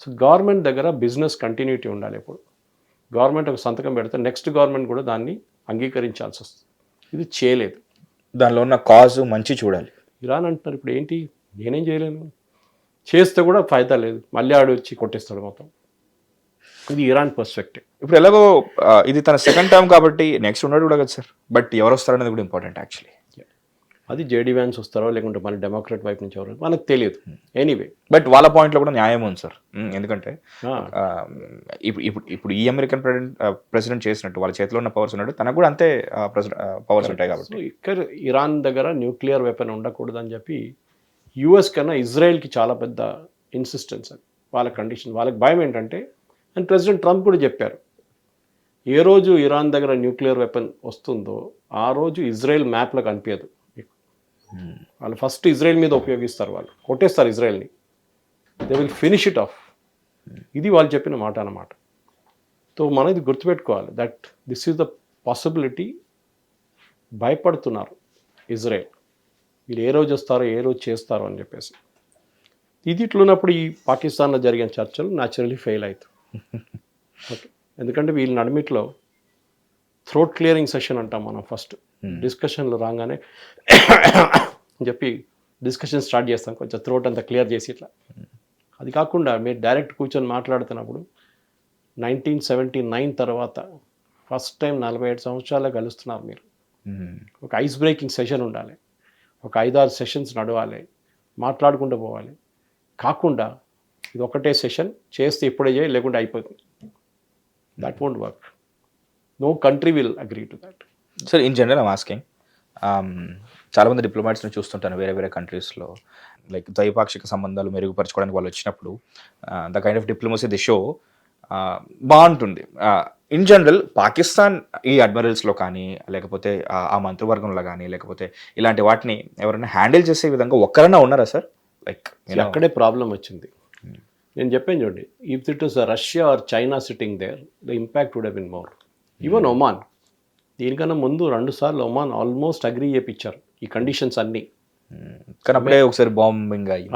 సో గవర్నమెంట్ దగ్గర బిజినెస్ కంటిన్యూటీ ఉండాలి. ఎప్పుడు గవర్నమెంట్ ఒక సంతకం పెడితే నెక్స్ట్ గవర్నమెంట్ కూడా దాన్ని అంగీకరించాల్సి వస్తుంది. ఇది చేయలేదు. దానిలో ఉన్న కాజ్ మంచి చూడాలి. ఇరాన్ అంటున్నారు ఇప్పుడు ఏంటి, నేనేం చేయలేను, చేస్తే కూడా ఫైదా లేదు, మళ్ళీ ఆడు వచ్చి కొట్టేస్తాడు మొత్తం. ఇది ఇరాన్ పర్స్పెక్టివ్. ఇప్పుడు ఎలాగో ఇది తన సెకండ్ టర్మ్ కాబట్టి నెక్స్ట్ ఉన్నాడు కూడా కదా సార్. బట్ ఎవరు వస్తారనేది కూడా ఇంపార్టెంట్ యాక్చువల్లీ. అది జేడీ వ్యాన్స్ వస్తారో లేకుంటే మళ్ళీ డెమోక్రాట్ వైపు నుంచి ఎవరు మనకు తెలియదు. ఎనీవే బట్ వాళ్ళ పాయింట్లో కూడా న్యాయం ఉంది సార్. ఎందుకంటే ఇప్పుడు ఈ అమెరికన్ ప్రెసిడెంట్ చేసినట్టు వాళ్ళ చేతిలో ఉన్న పవర్స్ ఉన్నాడు, తనకు కూడా అంతే పవర్స్ ఉంటాయి కాబట్టి. ఇక్కడ ఇరాన్ దగ్గర న్యూక్లియర్ వెపన్ ఉండకూడదని చెప్పి యుఎస్ కన్నా ఇజ్రాయెల్కి చాలా పెద్ద ఇన్సిస్టెన్స్. అది వాళ్ళ కండిషన్. వాళ్ళకి భయం ఏంటంటే, అండ్ ప్రెసిడెంట్ ట్రంప్ కూడా చెప్పారు, ఏ రోజు ఇరాన్ దగ్గర న్యూక్లియర్ వెపన్ వస్తుందో ఆ రోజు ఇజ్రాయెల్ మ్యాప్లో కనిపించదు. వాళ్ళు ఫస్ట్ ఇజ్రాయెల్ మీద ఉపయోగిస్తారు, వాళ్ళు కొట్టేస్తారు ఇజ్రాయెల్ని, they will finish it off. ఇది వాళ్ళు చెప్పిన మాట అన్నమాట. సో మనం ఇది గుర్తుపెట్టుకోవాలి, that this is the possibility. భయపడుతున్నారు ఇజ్రాయెల్, వీళ్ళు ఏ రోజు వస్తారో ఏ రోజు చేస్తారో అని చెప్పేసి. ఇది ఇట్లున్నప్పుడు ఈ పాకిస్తాన్లో జరిగిన చర్చలు న్యాచురలీ ఫెయిల్ అవుతాయి. ఓకే, ఎందుకంటే వీళ్ళ నడిమిట్లో థ్రోట్ క్లియరింగ్ సెషన్ అంటాం మనం. ఫస్ట్ డిస్కషన్లో రాగానే చెప్పి డిస్కషన్ స్టార్ట్ చేస్తాం, కొంచెం థ్రోట్ అంతా క్లియర్ చేసి ఇట్లా. అది కాకుండా మీరు డైరెక్ట్ కూర్చొని మాట్లాడుతున్నప్పుడు 1979 తర్వాత ఫస్ట్ టైం 47 సంవత్సరాల్లో కలుస్తున్నారు మీరు. ఒక ఐస్ బ్రేకింగ్ సెషన్ ఉండాలి, ఒక 5-6 సెషన్స్ నడవాలి, మాట్లాడుకుంటూ పోవాలి. కాకుండా ఇది ఒకటే సెషన్ చేస్తే ఇప్పుడే చేయి లేకుంటే అయిపోతుంది. That won't work. No country will agree to that. Sir in general I'm asking, చాలామంది డిప్లొమాట్స్ని చూస్తుంటాను వేరే కంట్రీస్లో, లైక్ ద్వైపాక్షిక సంబంధాలు మెరుగుపరచుకోవడానికి వాళ్ళు వచ్చినప్పుడు the kind of diplomacy the show బాగుంటుంది. ఇన్ జనరల్ పాకిస్తాన్ ఈ అడ్మిరల్స్లో కానీ లేకపోతే ఆ మంత్రివర్గంలో కానీ లేకపోతే ఇలాంటి వాటిని ఎవరైనా హ్యాండిల్ చేసే విధంగా ఒక్కరైనా ఉన్నారా సార్? లైక్ అక్కడే ప్రాబ్లం వచ్చింది. నేను చెప్పాను చూడండి, if it is Russia or China sitting there the impact would have been more. Even Oman, దీనికన్నా ముందు 2 సార్లు ఒమాన్ ఆల్మోస్ట్ అగ్రీ చేయించారు ఈ కండిషన్స్ అన్నీ. కానీ అప్పుడే ఒకసారి బాంబింగ్ అయ్యి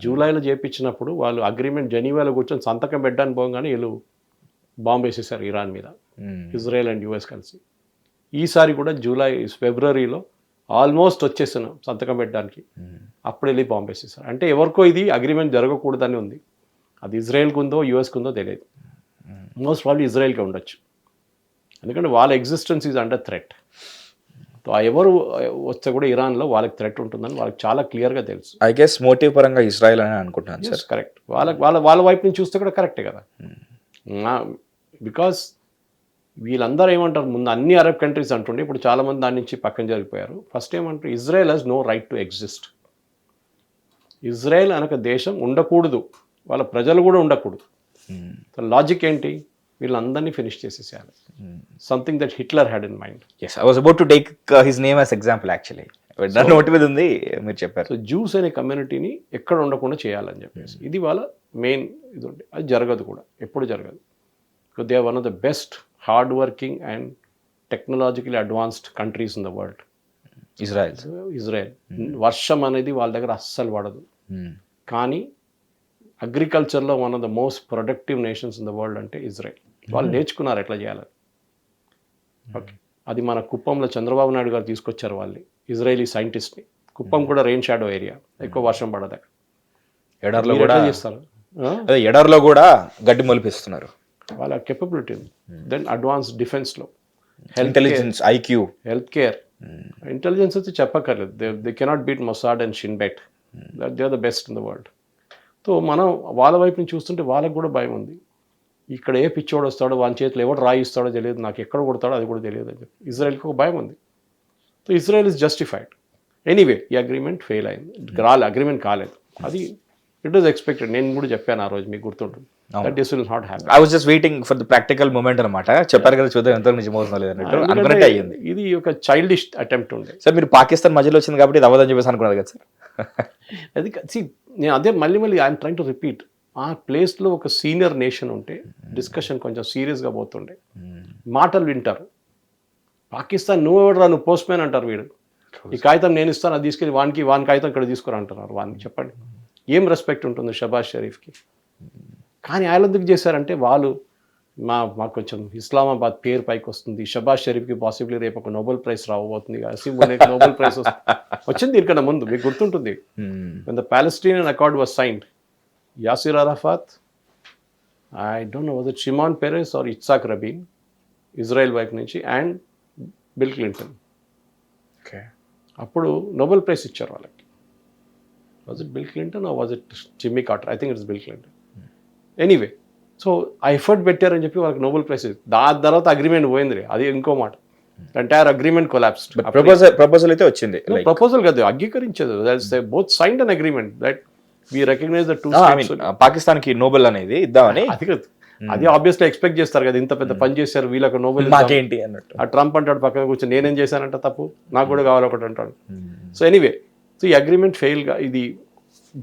జూలైలో చేయించినప్పుడు వాళ్ళు అగ్రిమెంట్ జెనీవాలో కూర్చొని సంతకం పెట్టడానికి పోగానే వీళ్ళు బాంబు వేసేసారు ఇరాన్ మీద, ఇజ్రాయెల్ అండ్ యుఎస్ కలిసి. ఈసారి కూడా ఫిబ్రవరిలో ఆల్మోస్ట్ వచ్చేసాను సంతకం పెట్టడానికి, అప్పుడు వెళ్ళి బాంబు వేసేసారు. అంటే ఎవరికో ఇది అగ్రిమెంట్ జరగకూడదని ఉంది. అది ఇజ్రాయెల్కి ఉందో యుఎస్కి ఉందో తెలియదు. మోస్ట్ ప్రాబ్లీ ఇజ్రాయెల్కే ఉండొచ్చు, ఎందుకంటే వాళ్ళ ఎగ్జిస్టెన్స్ ఈజ్ అండర్ థ్రెట్. ఎవరు వస్తే కూడా ఇరాన్లో వాళ్ళకి థ్రెట్ ఉంటుందని వాళ్ళకి చాలా క్లియర్గా తెలుసు. ఐ గెస్ మోటివ్ పరంగా ఇజ్రాయెల్ అని అనుకుంటున్నాను సార్. కరెక్ట్. వాళ్ళ వైపు నుంచి చూస్తే కూడా కరెక్టే కదా. బికాస్ వీళ్ళందరూ ఏమంటారు, ముందు అన్ని అరబ్ కంట్రీస్ అంటుండే, ఇప్పుడు చాలామంది దాని నుంచి పక్కన జరిగిపోయారు. ఫస్ట్ ఏమంటారు, Israel he's no right to exist. Israel అనక దేశం ఉండకూడదు, వాళ్ళ ప్రజలు కూడా ఉండకూడదు. లాజిక్ ఏంటి, వీళ్ళందరినీ ఫినిష్ చేసేసేయాలి. Something that Hitler had in mind. yes I was about to take his name as example actually. దాని నోటి మీద ఉంది మీరు చెప్పారు. సో జ్యూస్ అనే కమ్యూనిటీని ఎక్కడ ఉండకుండా చేయాలని చెప్పేసి ఇది వాళ్ళ మెయిన్ ఇది ఉంది. అది జరగదు కూడా, ఎప్పుడు జరగదు. They are one of the best hard working and technologically advanced countries in the world. Israel వర్షం అనేది వాళ్ళ దగ్గర అస్సలు పడదు. కానీ అగ్రికల్చర్లో one of the most productive nations in the world అంటే ఇజ్రాయెల్. వాళ్ళు నేర్చుకున్నారు ఎట్లా చేయాలని. ఓకే, అది మన కుప్పంలో చంద్రబాబు నాయుడు గారు తీసుకొచ్చారు వాళ్ళు, ఇజ్రాయలీ సైంటిస్ట్ని. కుప్పం కూడా రెయిన్ షాడో ఏరియా, ఎక్కువ వర్షం పడదు. ఎడార్లో కూడా చేస్తారు, ఎడార్లో కూడా గడ్డి మొలిపిస్తున్నారు. వాళ్ళ కెపబిలిటీ ఉంది. దెన్ అడ్వాన్స్ డిఫెన్స్లో intelligence, IQ, health care, intelligence అయితే చెప్పక్కర్లేదు, they cannot beat Mossad and Shin Bet, they are the best in the world. So మనం వాళ్ళ వైపు నుంచి చూస్తుంటే వాళ్ళకు కూడా భయం ఉంది, ఇక్కడ ఏ పిచ్చోడు వస్తాడో, వాళ్ళ చేతిలో ఎవడు రాయిస్తాడో తెలియదు, నాకు ఎక్కడ కొడతాడో అది కూడా తెలియదు అని చెప్పి ఇజ్రాయెల్కి ఒక భయం ఉంది. So Israel is justified. Anyway ఈ అగ్రిమెంట్ ఫెయిల్ అయింది, అగ్రిమెంట్ కాలేదు. అది ఇట్ వాజ్ ఎక్స్పెక్టెడ్. నేను కూడా చెప్పాను ఆ రోజు, మీకు గుర్తుంటుంది. That this will not happen. I was just waiting for the practical moment అనమాట. చెప్పారు కదా, చూద్దాం ఎంత నిజమవుతుందో లేదన్నట్టు అనుకున్నట్టే అయ్యింది. ఇది ఒక చైల్డిష్ అటెంప్ట్ ఉండే సార్. మీరు పాకిస్తాన్ మధ్యలో వచ్చింది కాబట్టి ఇది అవ్వదని చెప్పేసి అనుకున్నారు కదా సార్. అది నేను అదే మళ్ళీ ఐఎమ్ ట్రైంగ్ టు రిపీట్, ఆ ప్లేస్లో ఒక సీనియర్ నేషన్ ఉంటే డిస్కషన్ కొంచెం సీరియస్గా పోతుండే. మాటలు వింటారు. పాకిస్తాన్ నువ్వు ఎవడరా, నువ్వు పోస్ట్ మ్యాన్ అంటారు, వీడు ఈ కాగితం నేను ఇస్తాను, అది తీసుకెళ్ళి వాని కాగితం ఇక్కడ తీసుకురా అంటున్నారు. వానికి చెప్పండి ఏం రెస్పెక్ట్ ఉంటుంది షబాజ్ షరీఫ్కి. కానీ ఆయన ఎందుకు చేశారంటే వాళ్ళు మాకు కొంచెం ఇస్లామాబాద్ పేరు పైకి వస్తుంది, షబాజ్ షరీఫ్కి పాసిబ్లీ రేపు ఒక నోబెల్ ప్రైజ్ రావబోతుంది, నోబెల్ ప్రైజ్ వచ్చింది దీనికన్నా ముందు. మీకు గుర్తుంటుంది, when the Palestinian Accord was signed, Yasser Arafat, I don't know, was it Shimon Peres or Yitzhak Rabin, Israel వైపు నుంచి, అండ్ బిల్ క్లింటన్. ఓకే, అప్పుడు నోబెల్ ప్రైజ్ ఇచ్చారు వాళ్ళకి. Was it Bill Clinton or was it Jimmy Carter? I think it's Bill Clinton. Anyway, so ఆ effort పెట్టారని చెప్పి వాళ్ళకి Nobel prize. దాని తర్వాత అగ్రిమెంట్ పోయింది, అది ఇంకో మాట. Entire agreement collapsed. ప్రపోజల్ అయితే వచ్చింది, ప్రపోజల్ కాదు, అంగీకరించదు. Both signed an agreement that we recognise the two states. Pakistan కి నోబెల్ అనేది ఇద్దామని. అది కాదు, అది ఆబ్వియస్లీ ఎక్స్పెక్ట్ చేస్తారు కదా, ఇంత పెద్ద పని చేశారు వీళ్ళకి నోబెల్ మాకేంటి అన్నట్టు. ఆ ట్రంప్ అంటాడు పక్కన కూర్చొని, నేనేం చేశానంట తప్పు, నాకు కూడా కావాలి ఒకటి అంటాడు. సో ఎనీవే, సో ఈ అగ్రిమెంట్ ఫెయిల్గా, ఇది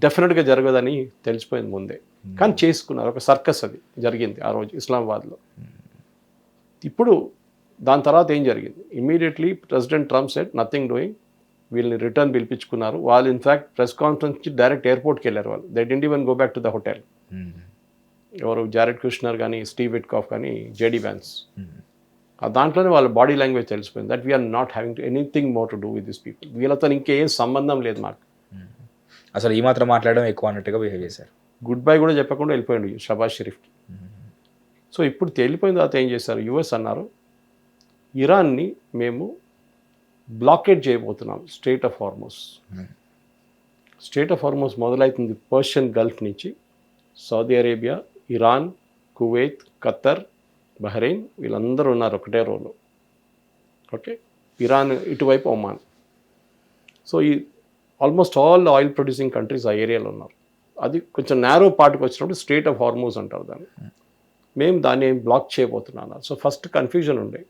డెఫినెట్గా జరగదని తెలిసిపోయింది ముందే. కానీ చేసుకున్నారు, ఒక సర్కస్ అది జరిగింది ఆ రోజు ఇస్లామాబాద్లో. ఇప్పుడు దాని తర్వాత ఏం జరిగింది? Immediately president Trump said nothing doing. వీళ్ళని రిటర్న్ పిలిపించుకున్నారు. వాళ్ళు ఇన్ఫ్యాక్ట్ ప్రెస్ కాన్ఫరెన్స్ నుంచి డైరెక్ట్ ఎయిర్పోర్ట్కి వెళ్ళారు. వాళ్ళు they didn't even go back to the hotel. ఎవరు జారెడ్ కుష్నర్ కానీ, స్టీవ్ విట్కాఫ్ కానీ, జేడీ వ్యాన్స్. దాంట్లోనే వాళ్ళ బాడీ లాంగ్వేజ్ తెలిసిపోయింది that we are not having to anything more to do with this people. వీళ్ళతో ఇంకేం సంబంధం లేదు మాకు. అసలు ఈ మాత్రం మాట్లాడడం ఎక్కువ అన్నట్టుగా బిహేవ్ చేశారు. గుడ్ బై కూడా చెప్పకుండా వెళ్ళిపోయాడు షబాజ్ షరీఫ్కి. సో ఇప్పుడు వెళ్ళిపోయిన తర్వాత ఏం చేశారు? యుఎస్ అన్నారు, ఇరాన్ని మేము బ్లాకేడ్ చేయబోతున్నాం strait of Hormuz. Strait of Hormuz మొదలవుతుంది పర్షియన్ గల్ఫ్ నుంచి. Saudi Arabia, Iran, Kuwait, Khattar, Bahrain వీళ్ళందరూ ఉన్నారు ఒకటే రోలో. ఓకే, ఇరాన్ ఇటువైపు ఒమాన్. సో ఈ almost all oil producing countries ఆ ఏరియాలో ఉన్నారు. అది కొంచెం నేరో పార్ట్కి వచ్చినప్పుడు స్ట్రెయిట్ ఆఫ్ హార్మోస్ అంటారు దాన్ని. మేము దాన్ని బ్లాక్ చేయబోతున్నాను. సో ఫస్ట్ కన్ఫ్యూజన్ ఉండే,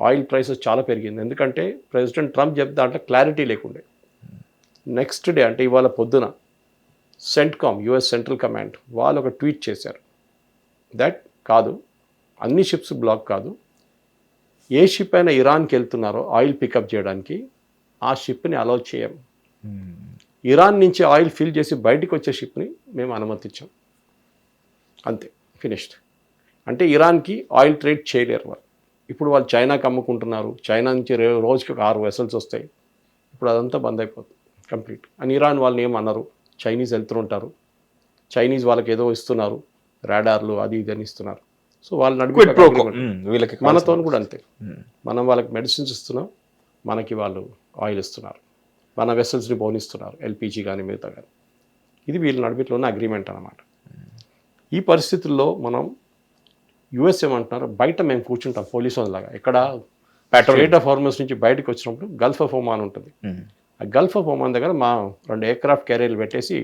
ఆయిల్ ప్రైసెస్ చాలా పెరిగింది, ఎందుకంటే ప్రెసిడెంట్ ట్రంప్ చెప్తే దాంట్లో క్లారిటీ లేకుండే. నెక్స్ట్ డే అంటే ఇవాళ పొద్దున సెంట్కామ్, యుఎస్ సెంట్రల్ కమాండ్ వాళ్ళు ఒక ట్వీట్ చేశారు దట్ కాదు, అన్ని షిప్స్ బ్లాక్ కాదు, ఏ షిప్ అయినా ఇరాన్కి వెళ్తున్నారో ఆయిల్ పికప్ చేయడానికి ఆ షిప్ని అలౌ చేయం. ఇరాన్ నుంచి ఆయిల్ ఫిల్ చేసి బయటికి వచ్చే షిప్ని మేము అనుమతించాం. అంతే, ఫినిష్డ్. అంటే ఇరాన్కి ఆయిల్ ట్రేడ్ చేయలేరు వాళ్ళు. ఇప్పుడు వాళ్ళు చైనాకి అమ్ముకుంటున్నారు. చైనా నుంచి రోజుకి 6 వెసల్స్ వస్తాయి. ఇప్పుడు అదంతా బంద్ అయిపోతుంది కంప్లీట్. అని ఇరాన్ వాళ్ళని ఏమన్నారు, చైనీస్ వెళ్తుంటారు, చైనీస్ వాళ్ళకి ఏదో ఇస్తున్నారు, రాడార్లు అది ఇది అని ఇస్తున్నారు. సో వాళ్ళు నడిపి మనతో కూడా అంతే, మనం వాళ్ళకి మెడిసిన్స్ ఇస్తున్నాం, మనకి వాళ్ళు ఆయిల్ ఇస్తున్నారు, మన వెసల్స్ని బోనిస్తున్నారు, ఎల్పిజి కానీ మిగతా కానీ. ఇది వీళ్ళ నడిపిలో ఉన్న అగ్రిమెంట్ అన్నమాట. ఈ పరిస్థితుల్లో మనం యుఎస్ ఏమంటున్నారు, బయట మేము కూర్చుంటాం పోలీసు లాగా. ఇక్కడ స్ట్రెయిట్ ఆఫ్ హార్మోస్ నుంచి బయటకు వచ్చినప్పుడు గల్ఫ్ ఆఫ్ ఒమాన్ ఉంటుంది. ఆ గల్ఫ్ ఆఫ్ ఒమాన్ దగ్గర మా 2 ఎయిర్క్రాఫ్ట్ క్యారియర్లు పెట్టేసి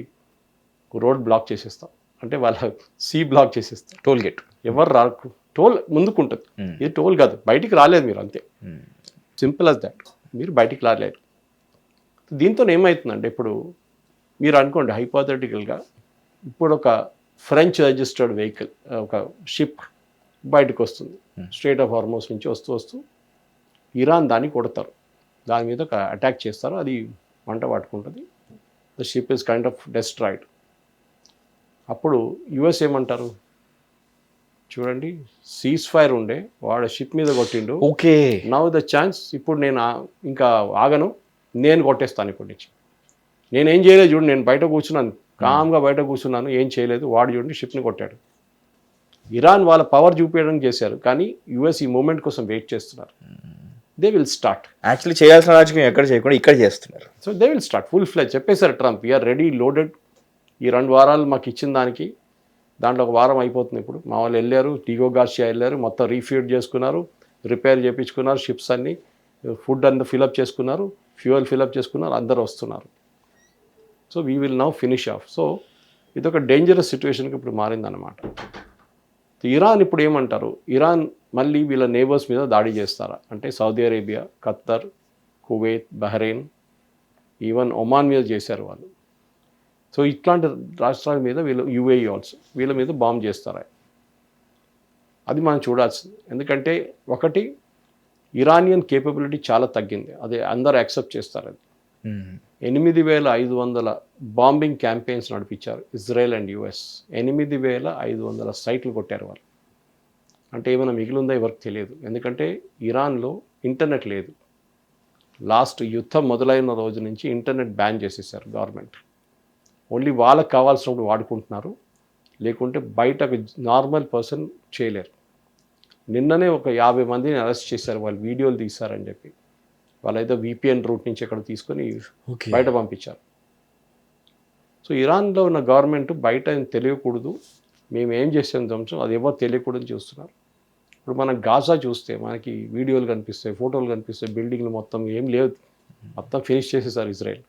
రోడ్ బ్లాక్ చేసేస్తాం. అంటే వాళ్ళ సీ బ్లాక్ చేసేస్తాం. టోల్ గేట్ ఎవరు రా, టోల్ ముందుకు ఉంటుంది. ఇది టోల్ కాదు, బయటికి రాలేదు మీరు, అంతే, సింపుల్ అస్ దాట్. మీరు బయటికి రాలేరు. దీంతో ఏమవుతుందంటే, ఇప్పుడు మీరు అనుకోండి హైపోథెటికల్గా, ఇప్పుడు ఒక ఫ్రెంచ్ రిజిస్టర్డ్ వెహికల్, ఒక షిప్ బయటకు వస్తుంది స్ట్రెయిట్ ఆఫ్ హార్మోస్ నుంచి వస్తూ ఇరాన్ దాన్ని కొడతారు, దాని మీద ఒక అటాక్ చేస్తారు, అది మంట పట్టుకుంటుంది, the ship is kind of destroyed. అప్పుడు యుఎస్ ఏమంటారు, చూడండి సీజ్ ఫైర్ ఉండే, వాడు షిప్ మీద కొట్టిండు, ఓకే నవ్ ద ఛాన్స్, ఇప్పుడు నేను ఇంకా ఆగను, నేను కొట్టేస్తాను ఇప్పటి నుంచి. నేనేం చేయలేదు చూడండి, నేను బయట కూర్చున్నాను, కామ్గా బయట కూర్చున్నాను, ఏం చేయలేదు, వాడు చూడండి షిప్ని కొట్టాడు. ఇరాన్ వాళ్ళ పవర్ చూపించడానికి చేశారు, కానీ యుఎస్ ఈ మూమెంట్ కోసం వెయిట్ చేస్తున్నారు. They will start. యాక్చువల్లీ చేయాల్సిన రాజకీయం ఎక్కడ చేయకుండా ఇక్కడ చేస్తున్నారు. So they will start full ఫ్లెజ్. చెప్పేశారు ట్రంప్, వీఆర్ రెడీ లోడెడ్. ఈ 2 వారాలు మాకు ఇచ్చిన దానికి, దాంట్లో 1 వారం అయిపోతుంది ఇప్పుడు. మా వాళ్ళు వెళ్ళారు, టీగో గార్షియా వెళ్ళారు, మొత్తం రీఫ్యూడ్ చేసుకున్నారు, రిపేర్ చేయించుకున్నారు, షిప్స్ అన్ని, ఫుడ్ అంతా ఫిలప్ చేసుకున్నారు, ఫ్యూయల్ ఫిలప్ చేసుకున్నారు, అందరు వస్తున్నారు. So we will now finish off. So ఇది ఒక డేంజరస్ సిచ్యువేషన్కి ఇప్పుడు మారిందన్నమాట. ఇరాన్ ఇప్పుడు ఏమంటారు, ఇరాన్ మళ్ళీ వీళ్ళ నేబర్స్ మీద దాడి చేస్తారా అంటే Saudi Arabia, Khattar, Kuwait, Bahrain, even Oman మీద చేశారు వాళ్ళు. సో ఇట్లాంటి రాష్ట్రాల మీద వీళ్ళు, యుఏఈ ఆల్సో, వీళ్ళ మీద బాంబ్ చేస్తారా, అది మనం చూడాల్సింది. ఎందుకంటే ఒకటి, ఇరానియన్ కేపబిలిటీ చాలా తగ్గింది, అది అందరూ యాక్సెప్ట్ చేస్తారు. అది 8,500 బాంబింగ్ క్యాంపెయిన్స్ నడిపించారు ఇజ్రాయెల్ అండ్ యుఎస్. 8,500 సైట్లు కొట్టారు వాళ్ళు. అంటే ఏమైనా మిగిలిందో ఎవరికి తెలియదు. ఎందుకంటే ఇరాన్లో ఇంటర్నెట్ లేదు. లాస్ట్ యుద్ధం మొదలైన రోజు నుంచి ఇంటర్నెట్ బ్యాన్ చేసేసారు గవర్నమెంట్. ఓన్లీ వాళ్ళకి కావాల్సినప్పుడు వాడుకుంటున్నారు, లేకుంటే బయట నార్మల్ పర్సన్ చేయలేరు. నిన్ననే ఒక 50 మందిని అరెస్ట్ చేశారు, వాళ్ళు వీడియోలు తీశారని చెప్పి. వాళ్ళైతే VPN రూట్ నుంచి ఎక్కడ తీసుకొని బయట పంపించారు. సో ఇరాన్లో ఉన్న గవర్నమెంట్ బయట తెలియకూడదు, మేము ఏం చేసాం ధ్వంసం, అది ఎవరు తెలియకూడదు చూస్తున్నారు. ఇప్పుడు మనం గాజా చూస్తే మనకి వీడియోలు కనిపిస్తాయి, ఫోటోలు కనిపిస్తాయి, బిల్డింగ్లు మొత్తం ఏం లేదు, మొత్తం ఫినిష్ చేసేసారు ఇజ్రాయెల్.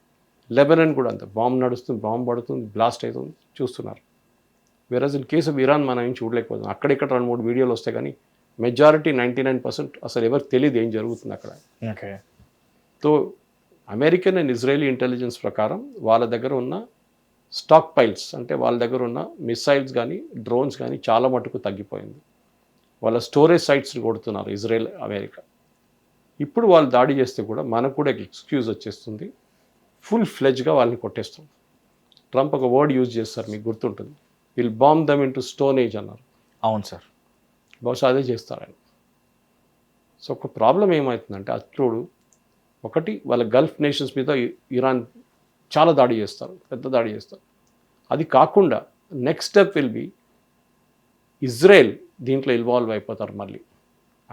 లెబనాన్ కూడా అంతే, బాంబు నడుస్తుంది, బాంబు పడుతుంది, బ్లాస్ట్ అవుతుంది, చూస్తున్నారు. వేరస్ ఇన్ కేసు ఆఫ్ ఇరాన్ మనం ఏం చూడలేకపోతున్నాం. అక్కడిక్కడ 2-3 వీడియోలు వస్తాయి, కానీ మెజారిటీ 99% అసలు ఎవరికి తెలియదు ఏం జరుగుతుంది అక్కడ. Okay. So American and Israeli intelligence ప్రకారం వాళ్ళ దగ్గర ఉన్న స్టాక్ పైల్స్, అంటే వాళ్ళ దగ్గర ఉన్న మిసైల్స్ కానీ డ్రోన్స్ కానీ చాలా మటుకు తగ్గిపోయింది. వాళ్ళ స్టోరేజ్ సైట్స్ని కొడుతున్నారు ఇజ్రాయెల్, అమెరికా. ఇప్పుడు వాళ్ళు దాడి చేస్తే కూడా మనకు కూడా ఎక్స్క్యూజ్ వచ్చేస్తుంది, ఫుల్ ఫ్లెజ్గా వాళ్ళని కొట్టేస్తాం. ట్రంప్ ఒక వర్డ్ యూజ్ చేస్తారు, మీకు గుర్తుంటుంది, will bomb dum into stone age అన్నారు. అవును సార్. బహుశా అదే చేస్తారు ఆయన. సో ఒక ప్రాబ్లం ఏమవుతుందంటే, అట్లుడు ఒకటి, వాళ్ళ గల్ఫ్ నేషన్స్ మీద ఇరాన్ చాలా దాడి చేస్తారు, పెద్ద దాడి చేస్తారు. అది కాకుండా next step will be Israel దీంట్లో ఇన్వాల్వ్ అయిపోతారు మళ్ళీ.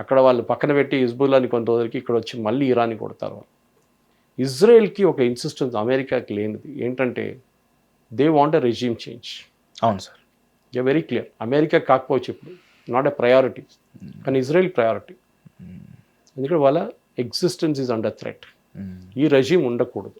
అక్కడ వాళ్ళు పక్కన పెట్టి హిజ్బుల్లాని కొన్ని రోజులకి ఇక్కడ వచ్చి మళ్ళీ ఇరాన్ని కొడతారు వాళ్ళు. ఇజ్రాయెల్కి ఒక ఇన్సిస్టెన్స్ అమెరికాకి లేనిది ఏంటంటే, they want a resume change. అవును సార్. Very clear. అమెరికా కాకపోవచ్చు ఇప్పుడు, నాట్ ఎ ప్రయారిటీ, కానీ ఇజ్రాయెల్ ప్రయారిటీ. ఎందుకంటే వాళ్ళ ఎగ్జిస్టెన్స్ ఈజ్ అండర్ థ్రెట్. ఈ రెజ్యూమ్ ఉండకూడదు.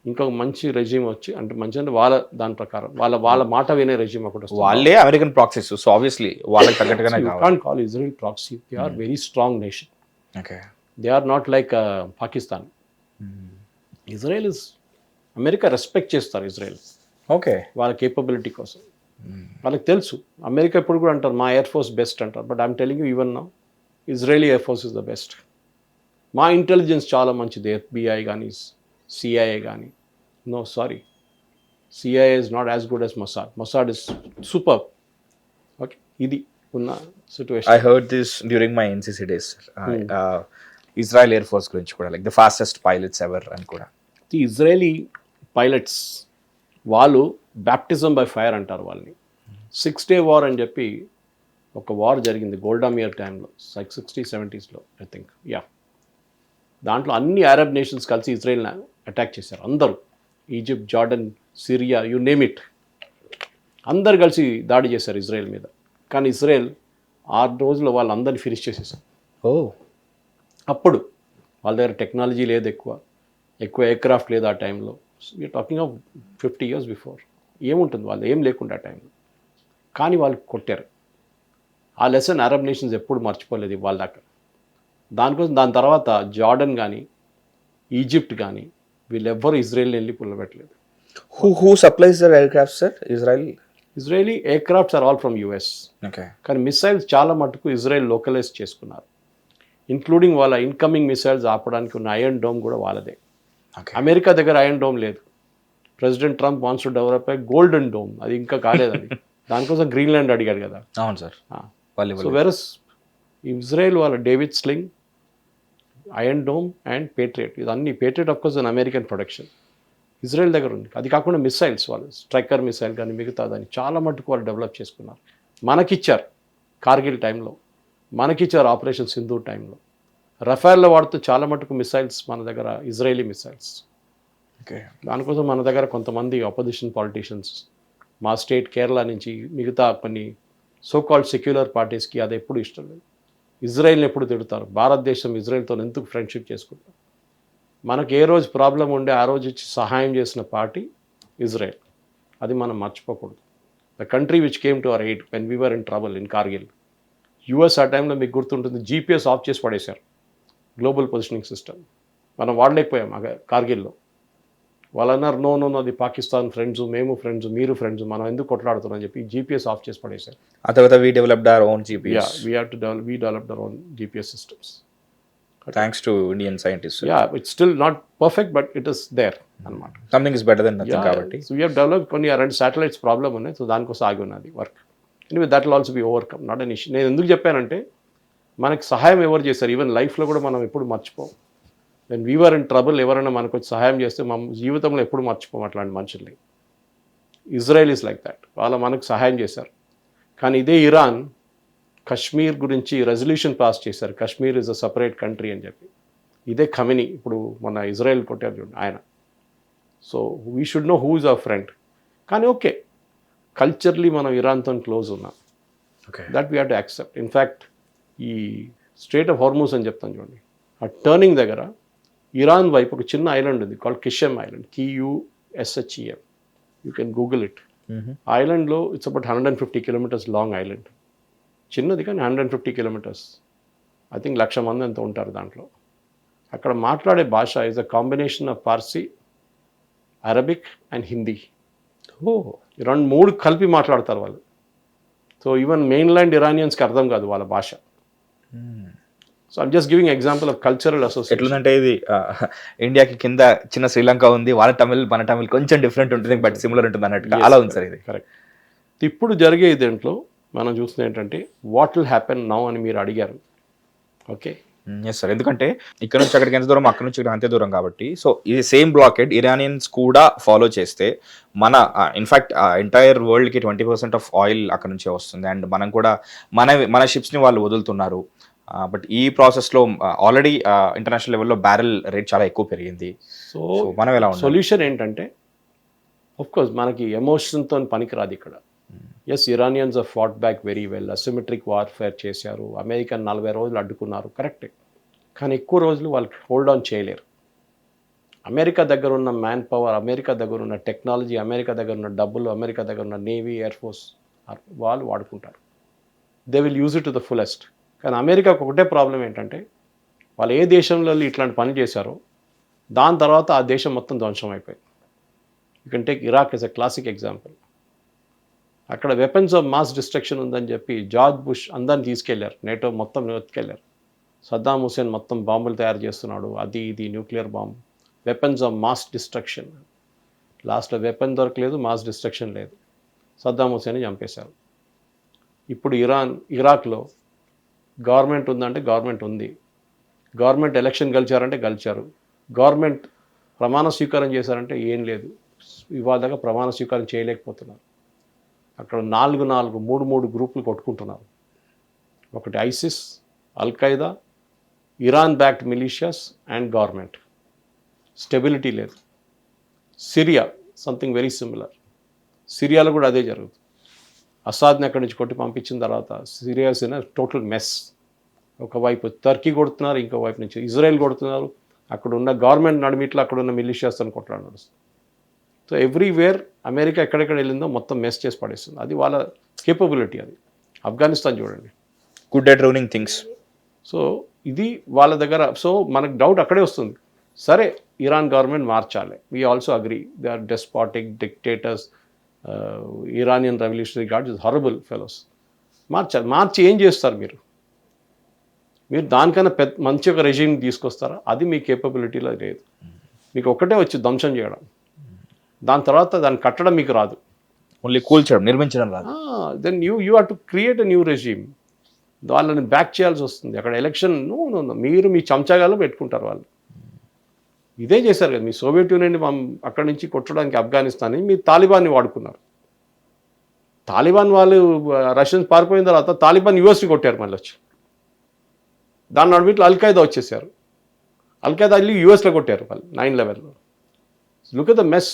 ఇంకొక మంచి రెజ్యూమ్ వచ్చి, అంటే మంచి అంటే వాళ్ళ దాని ప్రకారం వాళ్ళ మాట వినే రెజ్యూమ్ ఒకటి వస్తుంది. వాళ్ళే అమెరికన్ ప్రాక్సీస్, సో ఆబ్వియస్లీ వాళ్ళకి తగ్గట్టుగానే you can't call Israel proxy. They are very strong nation. Okay. They are not like Pakistan. Israel is, America respect చేస్తారు ఇజ్రాయెల్, ఓకే, వాళ్ళ కేపబిలిటీ కోసం. వాళ్ళకి తెలుసు, అమెరికా ఇప్పుడు కూడా అంటారు మా ఎయిర్ ఫోర్స్ బెస్ట్ అంటారు, but I'm telling you even now Israeli air force is the best. మా ఇంటెలిజెన్స్ చాలా మంచిది, FBI కానీ CIA కానీ. No sorry, CIA is not as good as Mossad. Mossad is superb. Okay, ఇది ఉన్న situation. I heard this during my NCC days. Israel air force గురించి కూడా, like the fastest pilots ever అని కూడా. The Israeli pilots వాళ్ళు baptism by fire అంటారు వాళ్ళని. 6 Day war అని చెప్పి ఒక వార్ జరిగింది గోల్డామియర్ టైంలో, 60-70s ఐ థింక్. యా, దాంట్లో అన్ని అరబ్ నేషన్స్ కలిసి ఇజ్రాయెల్ని అటాక్ చేశారు. అందరూ, Egypt, Jordan, Syria, you name it, అందరు కలిసి దాడి చేశారు ఇజ్రాయెల్ మీద. కానీ ఇజ్రాయెల్ 6 రోజుల్లో వాళ్ళందరినీ ఫినిష్ చేసేసారు. అప్పుడు వాళ్ళ దగ్గర టెక్నాలజీ లేదు, ఎక్కువ ఎయిర్క్రాఫ్ట్ లేదు ఆ టైంలో. We are talking of 50 years before. ఏముంటుంది వాళ్ళు, ఏం లేకుండా ఆ టైంలో, కానీ వాళ్ళు కొట్టారు. ఆ లెసన్ అరబ్ నేషన్స్ ఎప్పుడు మర్చిపోలేదు వాళ్ళ దాకా. దానికోసం దాని తర్వాత జార్డన్ కానీ ఈజిప్ట్ కానీ వీళ్ళెవ్వరూ ఇజ్రాయెల్ని వెళ్ళి పుల్లబెట్టలేదు. Who supplies their aircraft sir? Israeli aircrafts are all from US. Okay. కానీ మిసైల్స్ చాలా మటుకు ఇజ్రాయెల్ లోకలైజ్ చేసుకున్నారు, ఇంక్లూడింగ్ వాళ్ళ ఇన్కమింగ్ మిసైల్స్ ఆపడానికి ఉన్న ఐరన్ డోమ్ కూడా వాళ్ళదే. అమెరికా దగ్గర ఐరన్ డోమ్ లేదు. President Trump wants to develop a Golden Dome, అది ఇంకా కాలేదు. అది దానికోసం గ్రీన్లాండ్ అడిగాడు కదా. అవును సార్. సో వెరస్ ఇజ్రాయెల్ వాళ్ళ David Sling, Iron Dome and Patriot, ఇదన్నీ Patriot of course an American production, Israel దగ్గర ఉంది. అది కాకుండా మిసైల్స్, వాళ్ళు స్ట్రైకర్ మిసైల్ కానీ మిగతా దాన్ని చాలా మటుకు వాళ్ళు డెవలప్ చేసుకున్నారు. మనకిచ్చారు కార్గిల్ టైంలో, మనకిచ్చారు ఆపరేషన్ సింధూర్ టైంలో. రఫాల్లో వాడుతూ చాలా మటుకు మిసైల్స్ మన దగ్గర ఇజ్రాయేలీ మిసైల్స్. ఓకే. దానికోసం మన దగ్గర కొంతమంది అపోజిషన్ పాలిటీషియన్స్ మా స్టేట్ కేరళ నుంచి మిగతా కొన్ని సోకాల్డ్ సెక్యులర్ పార్టీస్కి అది ఎప్పుడు ఇష్టం లేదు. ఇజ్రాయెల్ని ఎప్పుడు తిడతారు, భారతదేశం ఇజ్రాయెల్తో ఎందుకు ఫ్రెండ్షిప్ చేసుకుంటారు. మనకు ఏ రోజు ప్రాబ్లం ఉండే ఆ రోజు ఇచ్చి సహాయం చేసిన పార్టీ ఇజ్రాయెల్. అది మనం మర్చిపోకూడదు. The country which came to our aid when we are in trouble in Kargil. US ఆ టైంలో మీకు గుర్తుంటుంది, జీపీఎస్ ఆఫ్ చేసి పడేశారు, గ్లోబల్ పొజిషనింగ్ సిస్టమ్. మనం వాడలేకపోయాం కార్గిల్లో. వాళ్ళు అన్నారు నో నో అది పాకిస్తాన్ ఫ్రెండ్స్, మేము ఫ్రెండ్స్, మీరు ఫ్రెండ్స్, మనం ఎందుకు కొట్లాడుతున్నాం అని చెప్పి జీపీఎస్ ఆఫ్ చేసి పడేశారు. ఆ తర్వాత we developed our own GPS. We developed our own GPS systems thanks to Indian scientist. It's still not perfect but it is there అనమాట. Something is better than nothing కాబట్టి. సో వీ హ్యావ్ డెవలప్ కొన్ని 2 satellites problem ఉన్నాయి. So దానికోసం ఆగి ఉన్నది work. Anyway that will also be overcome, not an issue. నేను ఎందుకు చెప్పానంటే మనకి సహాయం ఎవరు చేశారు, ఈవెన్ లైఫ్లో కూడా మనం ఎప్పుడు మర్చిపోం. వెన్ వీఆర్ ఇన్ ట్రబుల్ ఎవరైనా మనకు వచ్చి సహాయం చేస్తే మన జీవితంలో ఎప్పుడు మర్చిపోం అట్లాంటి మనుషుల్ని. Israel is like that. వాళ్ళు మనకు సహాయం చేశారు. కానీ ఇదే ఇరాన్ కశ్మీర్ గురించి రెజల్యూషన్ పాస్ చేశారు, Kashmir is a separate country అని చెప్పి. ఇదే ఖమెనీ ఇప్పుడు మన ఇజ్రాయెల్ కొట్టారు చూడండి ఆయన. So we should know who is our friend. కానీ ఓకే, కల్చర్లీ మనం ఇరాన్తో క్లోజ్ ఉన్నాం. That we have to accept. In fact ఈ స్ట్రేట్ ఆఫ్ హార్మూజ్ అని చెప్తాను చూడండి, ఆ టర్నింగ్ దగ్గర ఇరాన్ వైపు ఒక చిన్న ఐలాండ్ ఉంది called Qeshm island, KUSHEM. You can Google it. ఐలాండ్లో it's about 150 kilometres long island. చిన్నది కానీ 150 కిలోమీటర్స్. ఐ థింక్ 1,00,000 మంది అంత ఉంటారు దాంట్లో. అక్కడ మాట్లాడే భాష is a combination of Parsi, Arabic and Hindi. ఈ 3 కలిపి మాట్లాడతారు వాళ్ళు. సో ఈవెన్ మెయిన్ ల్యాండ్ ఇరానియన్స్కి అర్థం కాదు వాళ్ళ భాష. So I'm just giving example of cultural association. ఎట్లుందంటే ఇది ఇండియాకి కింద చిన్న శ్రీలంక ఉంది, వాళ్ళ తమిళ్ మన తమిళ్ కొంచెం డిఫరెంట్ ఉంటుంది బట్ సిమిలర్ ఉంటుంది అన్నట్టుగా అలా ఉంది సార్ ఇది. కరెక్ట్. ఇప్పుడు జరిగే దేంట్లో మనం చూస్తుంది ఏంటంటే వాట్ విల్ హ్యాపెన్ నౌ అని మీరు అడిగారు. Okay, yes sir. ఎందుకంటే ఇక్కడ నుంచి అక్కడికి ఎంత దూరం, అక్కడ నుంచి ఇక్కడ అంతే దూరం కాబట్టి. సో ఇది సేమ్ బ్లాకెడ్ ఇరానియన్స్ కూడా ఫాలో చేస్తే మన ఇన్ఫ్యాక్ట్ ఎంటైర్ వరల్డ్కి 20% ఆఫ్ ఆయిల్ అక్కడ నుంచే వస్తుంది. అండ్ మనం కూడా మన షిప్స్ని వాళ్ళు వదులుతున్నారు. బట్ ఈ ప్రాసెస్లో ఆల్రెడీ ఇంటర్నేషనల్ లెవెల్లో బ్యారెల్ రేట్ చాలా ఎక్కువ పెరిగింది. సో మనం ఎలా ఉంది సొల్యూషన్ ఏంటంటే, ఆఫ్కోర్స్ మనకి ఎమోషన్తో పనికిరాదు ఇక్కడ. Yes, Iranians are fought back very well, asymmetric warfare చేశారు, అమెరికన్ 40 రోజులు అడ్డుకున్నారు, కరెక్టే. కానీ ఎక్కువ రోజులు వాళ్ళు హోల్డ్ ఆన్ చేయలేరు. అమెరికా దగ్గర ఉన్న మ్యాన్ పవర్, అమెరికా దగ్గర ఉన్న టెక్నాలజీ, అమెరికా దగ్గర ఉన్న డబ్బులు, అమెరికా దగ్గర ఉన్న నేవీ, ఎయిర్ ఫోర్స్ వాళ్ళు వాడుకుంటారు. They will use it to the fullest. కానీ అమెరికాకు ఒకటే ప్రాబ్లం ఏంటంటే, వాళ్ళు ఏ దేశంలో ఇట్లాంటి పని చేశారో దాని తర్వాత ఆ దేశం మొత్తం ధ్వంసం అయిపోయింది. You can take Iraq as a classic example. అక్కడ వెపన్స్ ఆఫ్ మాస్ డిస్ట్రక్షన్ ఉందని చెప్పి జార్జ్ బుష్ అందరిని తీసుకెళ్లారు, నేటో మొత్తం ఎత్తుకెళ్లారు. సద్దాం హుసేన్ మొత్తం బాంబులు తయారు చేస్తున్నాడు, అది ఇది nuclear bomb, weapons of mass destruction. లాస్ట్లో వెపన్ దొరకలేదు, మాస్ డిస్ట్రక్షన్ లేదు, సద్దాం హుసేన్ని చంపేశారు. ఇప్పుడు ఇరాక్లో గవర్నమెంట్ ఉందంటే గవర్నమెంట్ ఉంది, గవర్నమెంట్ ఎలక్షన్ గెలిచారంటే గెలిచారు, గవర్నమెంట్ ప్రమాణ స్వీకారం చేశారంటే ఏం లేదు. ఇవాళ దాకా ప్రమాణ స్వీకారం చేయలేకపోతున్నారు. అక్కడ 3 గ్రూపులు కొట్టుకుంటున్నారు. ఒకటి ISIS, Al Qaeda, Iran backed militias and government. Stability లేదు. Syria something very similar. సిరియాలో కూడా అదే జరుగుతుంది. అసాద్ని అక్కడి నుంచి కొట్టి పంపించిన తర్వాత సిరియాస్ ఇన్ టోటల్ మెస్. ఒకవైపు టర్కీ కొడుతున్నారు, ఇంకోవైపు నుంచి ఇజ్రాయెల్ కొడుతున్నారు. అక్కడ ఉన్న గవర్నమెంట్ నడిమిట్లో అక్కడ ఉన్న మిలిషియాస్ అని కొట్లాడు నడుస్తుంది. సో ఎవ్రీవేర్ అమెరికా ఎక్కడెక్కడ వెళ్ళిందో మొత్తం మెస్ చేసి పడేస్తుంది. అది వాళ్ళ కేపబిలిటీ. అది ఆఫ్ఘనిస్తాన్ చూడండి, good at ruling things. So ఇది వాళ్ళ దగ్గర. సో మనకు డౌట్ అక్కడే వస్తుంది, సరే ఇరాన్ గవర్నమెంట్ మార్చాలి. We also agree they are despotic dictators. Iranian revolutionary guard is horrible fellows. మార్చి ఏం చేస్తారు మీరు దానికన్నా మంచి ఒక రెజీమ్ తీసుకొస్తారా? అది మీ కేపబిలిటీలో లేదు. మీకు ఒక్కటే వచ్చి ధ్వంసం చేయడం, దాని తర్వాత దాన్ని కట్టడం మీకు రాదు. ఓన్లీ కూల్చడం, నిర్మించడం రాదు. Then you have to create a new regime. వాళ్ళని బ్యాక్ చేయాల్సి వస్తుంది. అక్కడ ఎలక్షన్ మీరు మీ చంచాగాలో పెట్టుకుంటారు వాళ్ళు. ఇదే చేశారు కదా, మీ సోవియట్ యూనియన్ని అక్కడి నుంచి కొట్టడానికి ఆఫ్ఘనిస్తాన్ని మీ తాలిబాన్ని వాడుకున్నారు. తాలిబాన్ వాళ్ళు రష్యన్స్ పారిపోయిన తర్వాత తాలిబాన్ యూఎస్ని కొట్టారు మళ్ళీ వచ్చి. దాని నడుమిట్లో అల్ఖైదా వచ్చేసారు. అల్ఖైదా వెళ్ళి యూఎస్లో కొట్టారు వాళ్ళు 9/11లో. Look at the mess.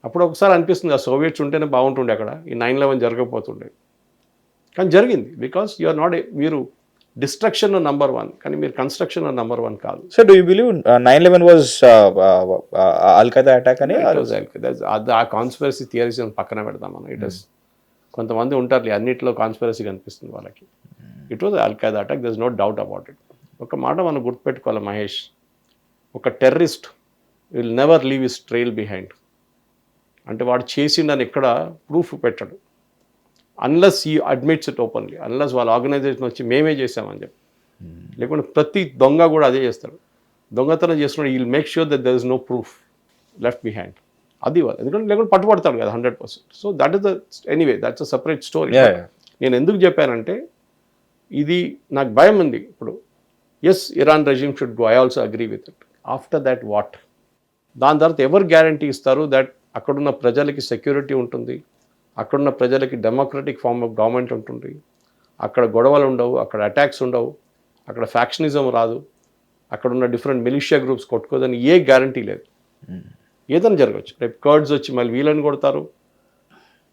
అప్పుడు ఒకసారి అనిపిస్తుంది ఆ సోవియట్స్ ఉంటేనే బాగుంటుండే అక్కడ, ఈ 9/11 జరగకపోతుండే. కానీ జరిగింది. బికాస్ యు ఆర్ నాట్ మీరు డిస్ట్రక్షన్ నంబర్ 1, కానీ మీరు కన్స్ట్రక్షన్ నంబర్ 1 కాదు. So do you believe 9/11 was Al Qaeda attack అని? ఆ కాన్స్పిరసీ థియరీస్ పక్కన పెడదాం మనం. ఇట్ ఇస్ కొంతమంది ఉంటారు అన్నింటిలో కాన్స్పిరసీ కనిపిస్తుంది వాళ్ళకి. It was Al Qaeda attack, there is no doubt about it. ఒక మాట మనం గుర్తుపెట్టుకోవాలి మహేష్, ఒక terrorist will never leave his trail behind. అంటే వాడు చేసిండని ఎక్కడ ప్రూఫ్ పెట్టాడు, unless he admits it openly, unless వాళ్ళ ఆర్గనైజేషన్ వచ్చి మేమే చేసామని చెప్పి. లేకుంటే ప్రతి దొంగ కూడా అదే చేస్తాడు. దొంగతనం చేస్తున్నాడు, will make sure that there is no proof left behind. అది వాళ్ళు, ఎందుకంటే లేకుంటే పట్టుబడతాడు కదా 100%. So that is the anyway that's a separate story. నేను ఎందుకు చెప్పానంటే ఇది నాకు భయం ఉంది ఇప్పుడు. Yes, Iran regime should go, I also agree with it. After that what? దాని తర్వాత ఎవరు గ్యారంటీ ఇస్తారు దట్ అక్కడున్న ప్రజలకి సెక్యూరిటీ ఉంటుంది, అక్కడున్న ప్రజలకి డెమోక్రటిక్ ఫార్మ్ ఆఫ్ గవర్నమెంట్ ఉంటుంది, అక్కడ గొడవలు ఉండవు, అక్కడ అటాక్స్ ఉండవు, అక్కడ ఫ్యాక్షనిజం రాదు, అక్కడున్న డిఫరెంట్ మిలిషియా గ్రూప్స్ కొట్టుకోదని ఏ గ్యారంటీ లేదు. ఏదైనా జరగవచ్చు. రేపు కర్డ్స్ వచ్చి మళ్ళీ వీళ్ళని కొడతారు,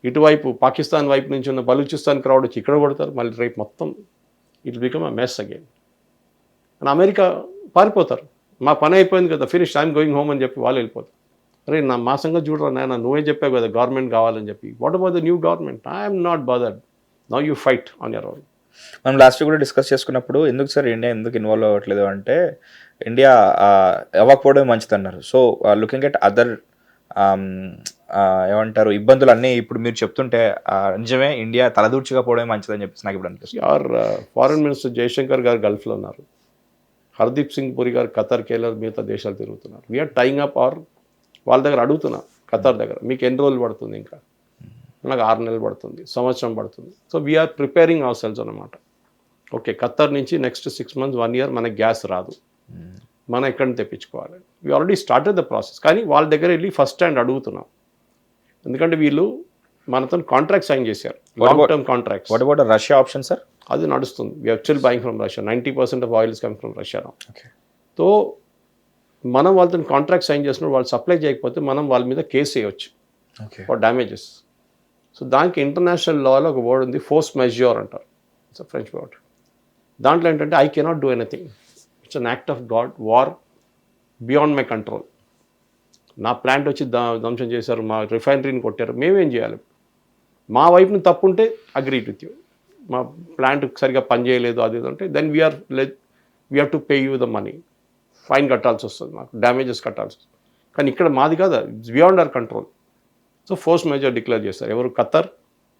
ఇటువైపు పాకిస్తాన్ వైపు నుంచి ఉన్న బలూచిస్తాన్ క్రౌడ్ వచ్చి ఇక్కడ కొడతారు, మళ్ళీ రేపు మొత్తం it become a mess again. And America పారిపోతారు, మా పని అయిపోయింది కదా, ఫినిష్, ఐఎమ్ గోయింగ్ హోమ్ అని చెప్పి వాళ్ళు వెళ్ళిపోతారు. అరే మా సంగతి చూడరా నాయన, నువ్వే చెప్పావు కదా గవర్నమెంట్ కావాలని చెప్పి. What about the new government? I'm not బదర్డ్, now you fight on your own. మనం లాస్ట్ కూడా డిస్కస్ చేసుకున్నప్పుడు ఎందుకు సార్ ఇండియా ఎందుకు ఇన్వాల్వ్ అవ్వట్లేదు అంటే, ఇండియా అవ్వకపోవడం మంచిది అన్నారు. సో లుకింగ్ ఎట్ అదర్ ఏమంటారు ఇబ్బందులు అన్నీ ఇప్పుడు మీరు చెప్తుంటే నిజమే, ఇండియా తలదూర్చిగా పోవడం మంచిదని చెప్పేసి నాకు ఇప్పుడు అనిపిస్తుంది. ఆర్ ఫారెన్ మినిస్టర్ జయశంకర్ గారు గల్ఫ్లో ఉన్నారు, హర్దీప్ సింగ్ పురి గారు ఖతర్, కేరళ, మిగతా దేశాలు తిరుగుతున్నారు. వీఆర్ టైయింగ్ అప్ ఆర్ వాళ్ళ దగ్గర అడుగుతున్నా, ఖతర్ దగ్గర మీకు ఎన్ని రోజులు పడుతుంది, ఇంకా నాకు 6 నెలలు పడుతుంది, సంవత్సరం పడుతుంది. So we're preparing ourselves అన్నమాట. ఓకే, ఖతర్ నుంచి నెక్స్ట్ 6 months 1 year మనకి గ్యాస్ రాదు, మనం ఎక్కడిని తెప్పించుకోవాలి. We already started the process. కానీ వాళ్ళ దగ్గర వెళ్ళి ఫస్ట్ హ్యాండ్ అడుగుతున్నాం, ఎందుకంటే వీళ్ళు మనతో కాంట్రాక్ట్ సైన్ చేశారు, long term contracts. What about Russia option sir? అది నడుస్తుంది. We are still buying from Russia. 90% of oil is coming from Russia. So మనం వాళ్ళతో కాంట్రాక్ట్ సైన్ చేసినప్పుడు వాళ్ళు సప్లై చేయకపోతే మనం వాళ్ళ మీద కేసు వేయవచ్చు ఫర్ డ్యామేజెస్. సో దానికి ఇంటర్నేషనల్ లాలో ఒక వర్డ్ ఉంది, ఫోర్స్ మెజ్యూర్ అంటారు. It's a French word. దాంట్లో ఏంటంటే I cannot do anything, it's an act of God, war beyond my control. నా ప్లాంట్ వచ్చి ధ్వంసం చేశారు, మా రిఫైనరీని కొట్టారు, మేమేం చేయాలి? మా వైపుని తప్పు ఉంటే అగ్రీ విత్ యూ, మా ప్లాంట్ సరిగా పనిచేయలేదు అది అంటే then we have to pay you the money, fine కట్టాల్సి వస్తుంది, మాకు డ్యామేజెస్ కట్టాల్సి వస్తుంది. కానీ ఇక్కడ మాది కాదు, it's beyond our control. So force major declare చేస్తారు ఎవరు? ఖతర్,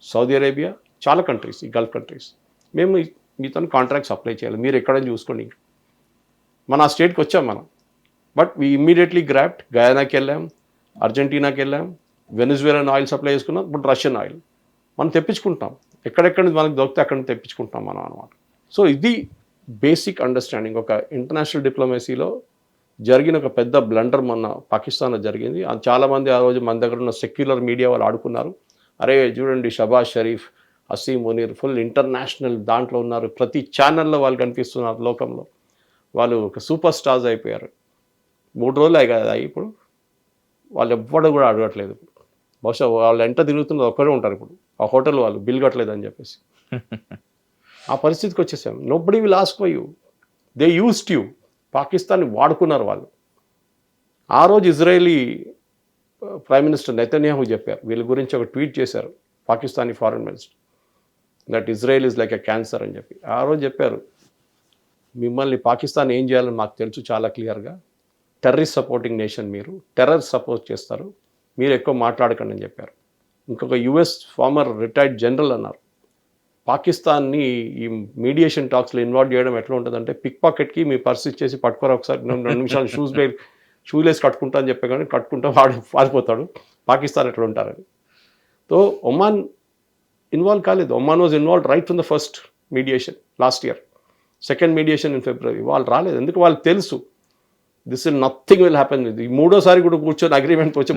సౌదీ అరేబియా, చాలా కంట్రీస్, ఈ గల్ఫ్ కంట్రీస్. మేము మీతో కాంట్రాక్ట్స్ అప్లై చేయాలి, మీరు ఎక్కడైనా చూసుకోండి. మన ఆ స్టేట్కి వచ్చాం మనం, బట్ వీ ఇమ్మీడియట్లీ గ్రాప్డ్. గయానాకి వెళ్ళాం, అర్జెంటీనాకి వెళ్ళాం, వెనిజువేలన్ ఆయిల్ సప్లై చేసుకున్నాం, ఇప్పుడు రష్యన్ ఆయిల్ మనం తెప్పించుకుంటాం. ఎక్కడెక్కడ మనకు దొరికితే అక్కడ తెప్పించుకుంటాం మనం అనమాట. సో ఇది బేసిక్ అండర్స్టాండింగ్. ఒక ఇంటర్నేషనల్ డిప్లొమసీలో జరిగిన ఒక పెద్ద బ్లండర్ మొన్న పాకిస్తాన్లో జరిగింది. చాలామంది ఆ రోజు మన దగ్గర ఉన్న సెక్యులర్ మీడియా వాళ్ళు ఆడుకున్నారు, అరే చూడండి షబాజ్ షరీఫ్, హసీమ్ మునీర్ ఫుల్ ఇంటర్నేషనల్ దాంట్లో ఉన్నారు, ప్రతి ఛానల్లో వాళ్ళు కనిపిస్తున్నారు లోకంలో, వాళ్ళు ఒక సూపర్ స్టార్స్ అయిపోయారు. 3 రోజులు అయ్యి కదా ఇప్పుడు వాళ్ళు ఎవ్వడు కూడా అడగట్లేదు. బహుశా వాళ్ళు ఎంత తిరుగుతున్నది ఒక్కడే ఉంటారు ఇప్పుడు ఆ హోటల్ వాళ్ళు బిల్ కట్టలేదు అని చెప్పేసి. ఆ పరిస్థితికి వచ్చేసాం. Nobody will ask for you, they used you. పాకిస్తాన్ని వాడుకున్నారు వాళ్ళు. ఆ రోజు ఇజ్రాయేలీ ప్రైమ్ మినిస్టర్ నెతన్యాహు చెప్పారు, వీళ్ళ గురించి ఒక ట్వీట్ చేశారు Pakistani foreign minister, that Israel is like a cancer అని చెప్పి. ఆ రోజు చెప్పారు, మిమ్మల్ని పాకిస్తాన్ ఏం చేయాలని మాకు తెలుసు చాలా క్లియర్గా, టెర్రరిస్ట్ సపోర్టింగ్ నేషన్, మీరు టెర్రర్ సపోర్ట్ చేస్తారు, మీరు ఎక్కువ మాట్లాడకండి అని చెప్పారు. ఇంకొక యుఎస్ ఫార్మర్ రిటైర్డ్ జనరల్ అన్నారు, పాకిస్తాన్ని ఈ మీడియేషన్ టాక్స్లో ఇన్వాల్వ్ చేయడం ఎట్లా ఉంటుందంటే, పిక్ పాకెట్కి మీ పర్స్ ఇచ్చేసి పట్టుకోరా ఒకసారి 2 నిమిషాలు షూలేస్ కట్టుకుంటా అని చెప్పే కానీ కట్టుకుంటా వాడు పారిపోతాడు, పాకిస్తాన్ ఎట్లా ఉంటారని. సో ఒమాన్ ఇన్వాల్వ్ కాలేదు. Oman was involve right from the first mediation last year, second mediation in February. వాళ్ళు రాలేదు, ఎందుకు వాళ్ళకి తెలుసు this is nothing will happen. ఇది 3వ సారి కూడా కూర్చొని అగ్రిమెంట్ వచ్చి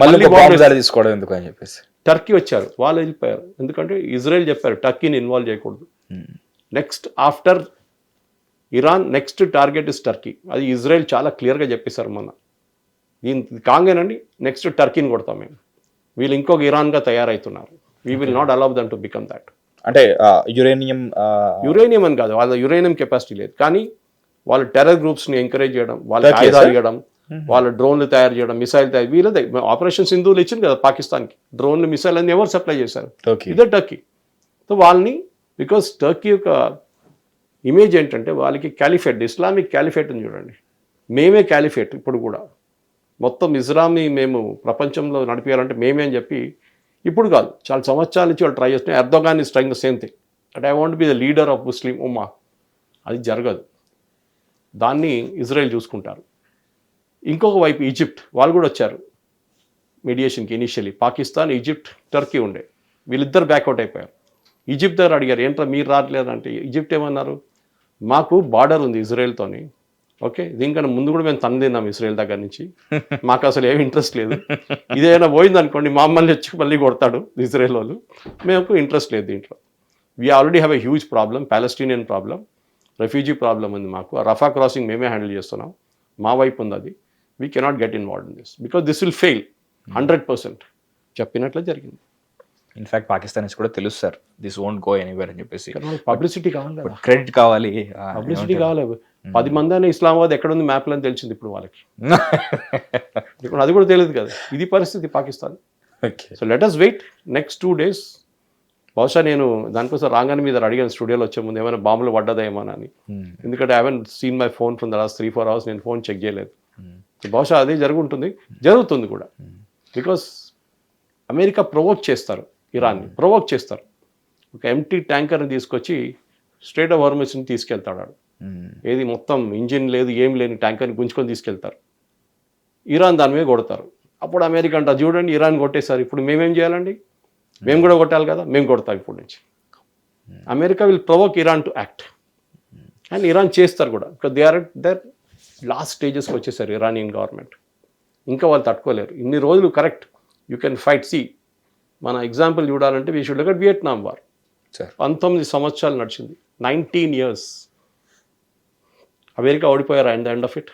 తీసుకోవడం ఎందుకు అని చెప్పేసి టర్కీ వచ్చారు, వాళ్ళు వెళ్ళిపోయారు. ఎందుకంటే ఇజ్రాయెల్ చెప్పారు టర్కీని ఇన్వాల్వ్ చేయకూడదు. Next after Iran next target is Turkey. అది ఇజ్రాయెల్ చాలా క్లియర్గా చెప్పేశారు మొన్న. దీని కాంగేనండి నెక్స్ట్ టర్కీని కొడతాం మేము. వీళ్ళు ఇంకొక ఇరాన్గా తయారవుతున్నారు. We will not allow them to become that. అంటే యురేనియం యురేనియం అని కాదు, వాళ్ళ యురేనియం కెపాసిటీ లేదు, కానీ వాళ్ళు టెర్రర్ గ్రూప్స్ని ఎంకరేజ్ చేయడం, వాళ్ళకి ఆయుధాలు ఇవ్వడం, వాళ్ళ డ్రోన్లు తయారు చేయడం, మిసైల్ తయారు, వీళ్ళదే ఆపరేషన్ సింధూలు ఇచ్చింది కదా పాకిస్తాన్కి. డ్రోన్లు మిసైల్ అన్ని ఎవరు సప్లై చేశారు? ఇదే టర్కీ. సో వాళ్ళని, బికాస్ టర్కీ యొక్క ఇమేజ్ ఏంటంటే వాళ్ళకి క్యాలిఫేట్, ఇస్లామిక్ క్యాలిఫేట్ ఉంది చూడండి. మేమే క్యాలిఫేట్ ఇప్పుడు కూడా, మొత్తం ఇస్లాంని మేము ప్రపంచంలో నడిపించాలంటే మేమే అని చెప్పి ఇప్పుడు కాదు, చాలా సంవత్సరాల నుంచి వాళ్ళు ట్రై చేస్తున్నారు. Erdogan is trying the same thing, that I want be the leader of Muslim ఉమ్మా. అది జరగదు, దాన్ని ఇజ్రాయెల్ చూసుకుంటారు. ఇంకొక వైపు ఈజిప్ట్ వాళ్ళు కూడా వచ్చారు మీడియేషన్కి ఇనిషియలీ. పాకిస్తాన్, ఈజిప్ట్, టర్కీ ఉండే, వీళ్ళిద్దరు బ్యాక్అవుట్ అయిపోయారు. ఈజిప్ట్ దగ్గర అడిగారు ఏంట్రా మీరు రావట్లేదంటే ఈజిప్ట్ ఏమన్నారు, మాకు బార్డర్ ఉంది ఇజ్రాయెల్తోని, ఓకే దీనికన్నా ముందు కూడా మేము తిన్నాం ఇజ్రాయెల్ దగ్గర నుంచి, మాకు అసలు ఏమి ఇంట్రెస్ట్ లేదు, ఇదేమైనా పోయింది అనుకోండి మమ్మల్ని వచ్చి మళ్ళీ కొడతాడు ఇజ్రాయెల్ వాళ్ళు, మేము ఇంట్రెస్ట్ లేదు దీంట్లో. We already have a huge problem, Palestinian problem, refugee problem ఉంది మాకు, రఫా క్రాసింగ్ మేమే హ్యాండిల్ చేస్తున్నాం, మా వైపు ఉంది అది, we cannot get involved in this because this will fail 100%. చెప్పినట్లే జరిగింది. ఇన్ఫాక్ట్ పాకిస్తాన్ కూడా తెలుసు sir, this won't go anywhere అని చెప్పేసి. పబ్లిసిటీ కావాలి కదా, క్రెడిట్ కావాలి, పబ్లిసిటీ కావాలి. 10 మంది అయినా ఇస్లామాబాద్ ఎక్కడ ఉంది మ్యాప్లో అని తెలిసింది ఇప్పుడు వాళ్ళకి. ఇప్పుడు అది కూడా తెలియదు కదా, ఇది పరిస్థితి Pakistan. So let us wait next 2 days. బహుశా నేను దానికోసం రాగానే మీద అడిగాను స్టూడియోలో వచ్చే ముందు ఏమైనా బాంబులు పడ్డదేమోనని, ఎందుకంటే I haven't seen my phone from the last 3-4 hours. నేను ఫోన్ చెక్ చేయలేదు. బహుశా అదే జరుగుతుంది కూడా, బికాస్ అమెరికా ప్రొవోక్ చేస్తారు, ఇరాన్ని ప్రొవోక్ చేస్తారు. ఒక ఎంటీ ట్యాంకర్ని తీసుకొచ్చి స్ట్రేట్ ఆఫ్ హార్మస్ని తీసుకెళ్తాడు. ఏది మొత్తం ఇంజిన్ లేదు ఏం లేని ట్యాంకర్ని గుంజుకొని తీసుకెళ్తారు. ఇరాన్ దాని మీద కొడతారు. అప్పుడు అమెరికా అంటారు చూడండి ఇరాన్ కొట్టేశారు, ఇప్పుడు మేమేం చేయాలండి, మేము కూడా కొట్టాలి కదా, మేము కొడతాం ఇప్పుడు నుంచి. America will provoke Iran to act, and Iran చేస్తారు కూడా, because they are their last స్టేజెస్కి వచ్చేసారు ఇరానియన్ గవర్నమెంట్. ఇంకా వాళ్ళు తట్టుకోలేరు ఇన్ని రోజులు. Correct, you can fight. See మన ఎగ్జాంపుల్ చూడాలంటే we should look at Vietnam war. 19 సంవత్సరాలు నడిచింది, 19 years. అమెరికా ఓడిపోయారు and the end of it.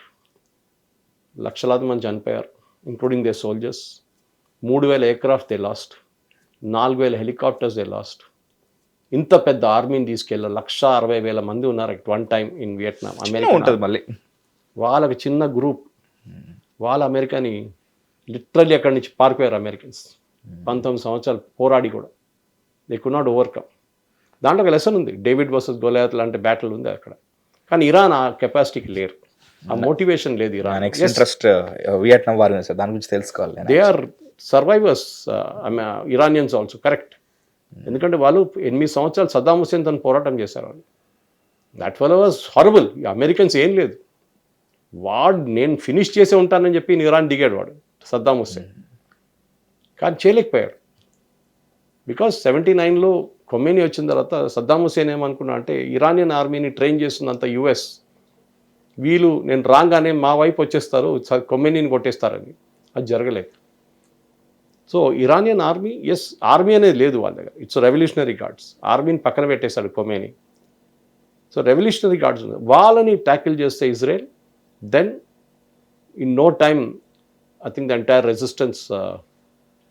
లక్షలాది మంది చనిపోయారు, including they soldiers. 3000 aircraft they lost, 4000 helicopters they lost. ఇంత పెద్ద ఆర్మీని తీసుకెళ్ళారు, 160,000 మంది ఉన్నారు at one time in Vietnam. America ఉంటుంది మళ్ళీ, వాళ్ళకి చిన్న గ్రూప్, వాళ్ళ అమెరికాని లిటరల్లీ అక్కడి నుంచి పారిపోయారు అమెరికన్స్. 19 సంవత్సరాలు పోరాడి కూడా దే కుడ్ నాట్ ఓవర్కమ్. దాంట్లో ఒక లెసన్ ఉంది, డేవిడ్ వర్సెస్ గొలియాత్ లాంటి బ్యాటిల్ ఉంది అక్కడ. కానీ ఇరాన్ ఆ కెపాసిటీకి లేరు, ఆ మోటివేషన్ లేదు Iran. Interest Vietnam war sir, దాని గురించి తెలుసుకోవాలి. They are survivors Iranians also, correct. ఎందుకంటే వాళ్ళు 8 సంవత్సరాలు సద్దాం హుస్సేన్ తను పోరాటం చేశారు వాళ్ళు. That fellow was horrible. Americans ఏం లేదు, వాడు నేను ఫినిష్ చేసే ఉంటానని చెప్పి ఇరాన్ దిగాడు వాడు సద్దాం హుస్సేన్, కానీ చేయలేకపోయాడు. బికాస్ 79లో ఖొమేనీ వచ్చిన తర్వాత సద్దాం హుస్సేన్ ఏమనుకున్నా అంటే ఇరానియన్ ఆర్మీని ట్రైన్ చేస్తున్నంత యుఎస్, వీళ్ళు నేను రాగానే మా వైపు వచ్చేస్తారు, ఖొమేనీని కొట్టేస్తారని. అది జరగలేదు. So Iranian army, yes army అనేది లేదు వాళ్ళ దగ్గర, ఇట్స్ రెవల్యూషనరీ గార్డ్స్. ఆర్మీని పక్కన పెట్టేశాడు ఖొమేనీ. సో రెవల్యూషనరీ గార్డ్స్ ఉంది, వాళ్ళని ట్యాకిల్ చేస్తే Israel, then in no time I think the entire resistance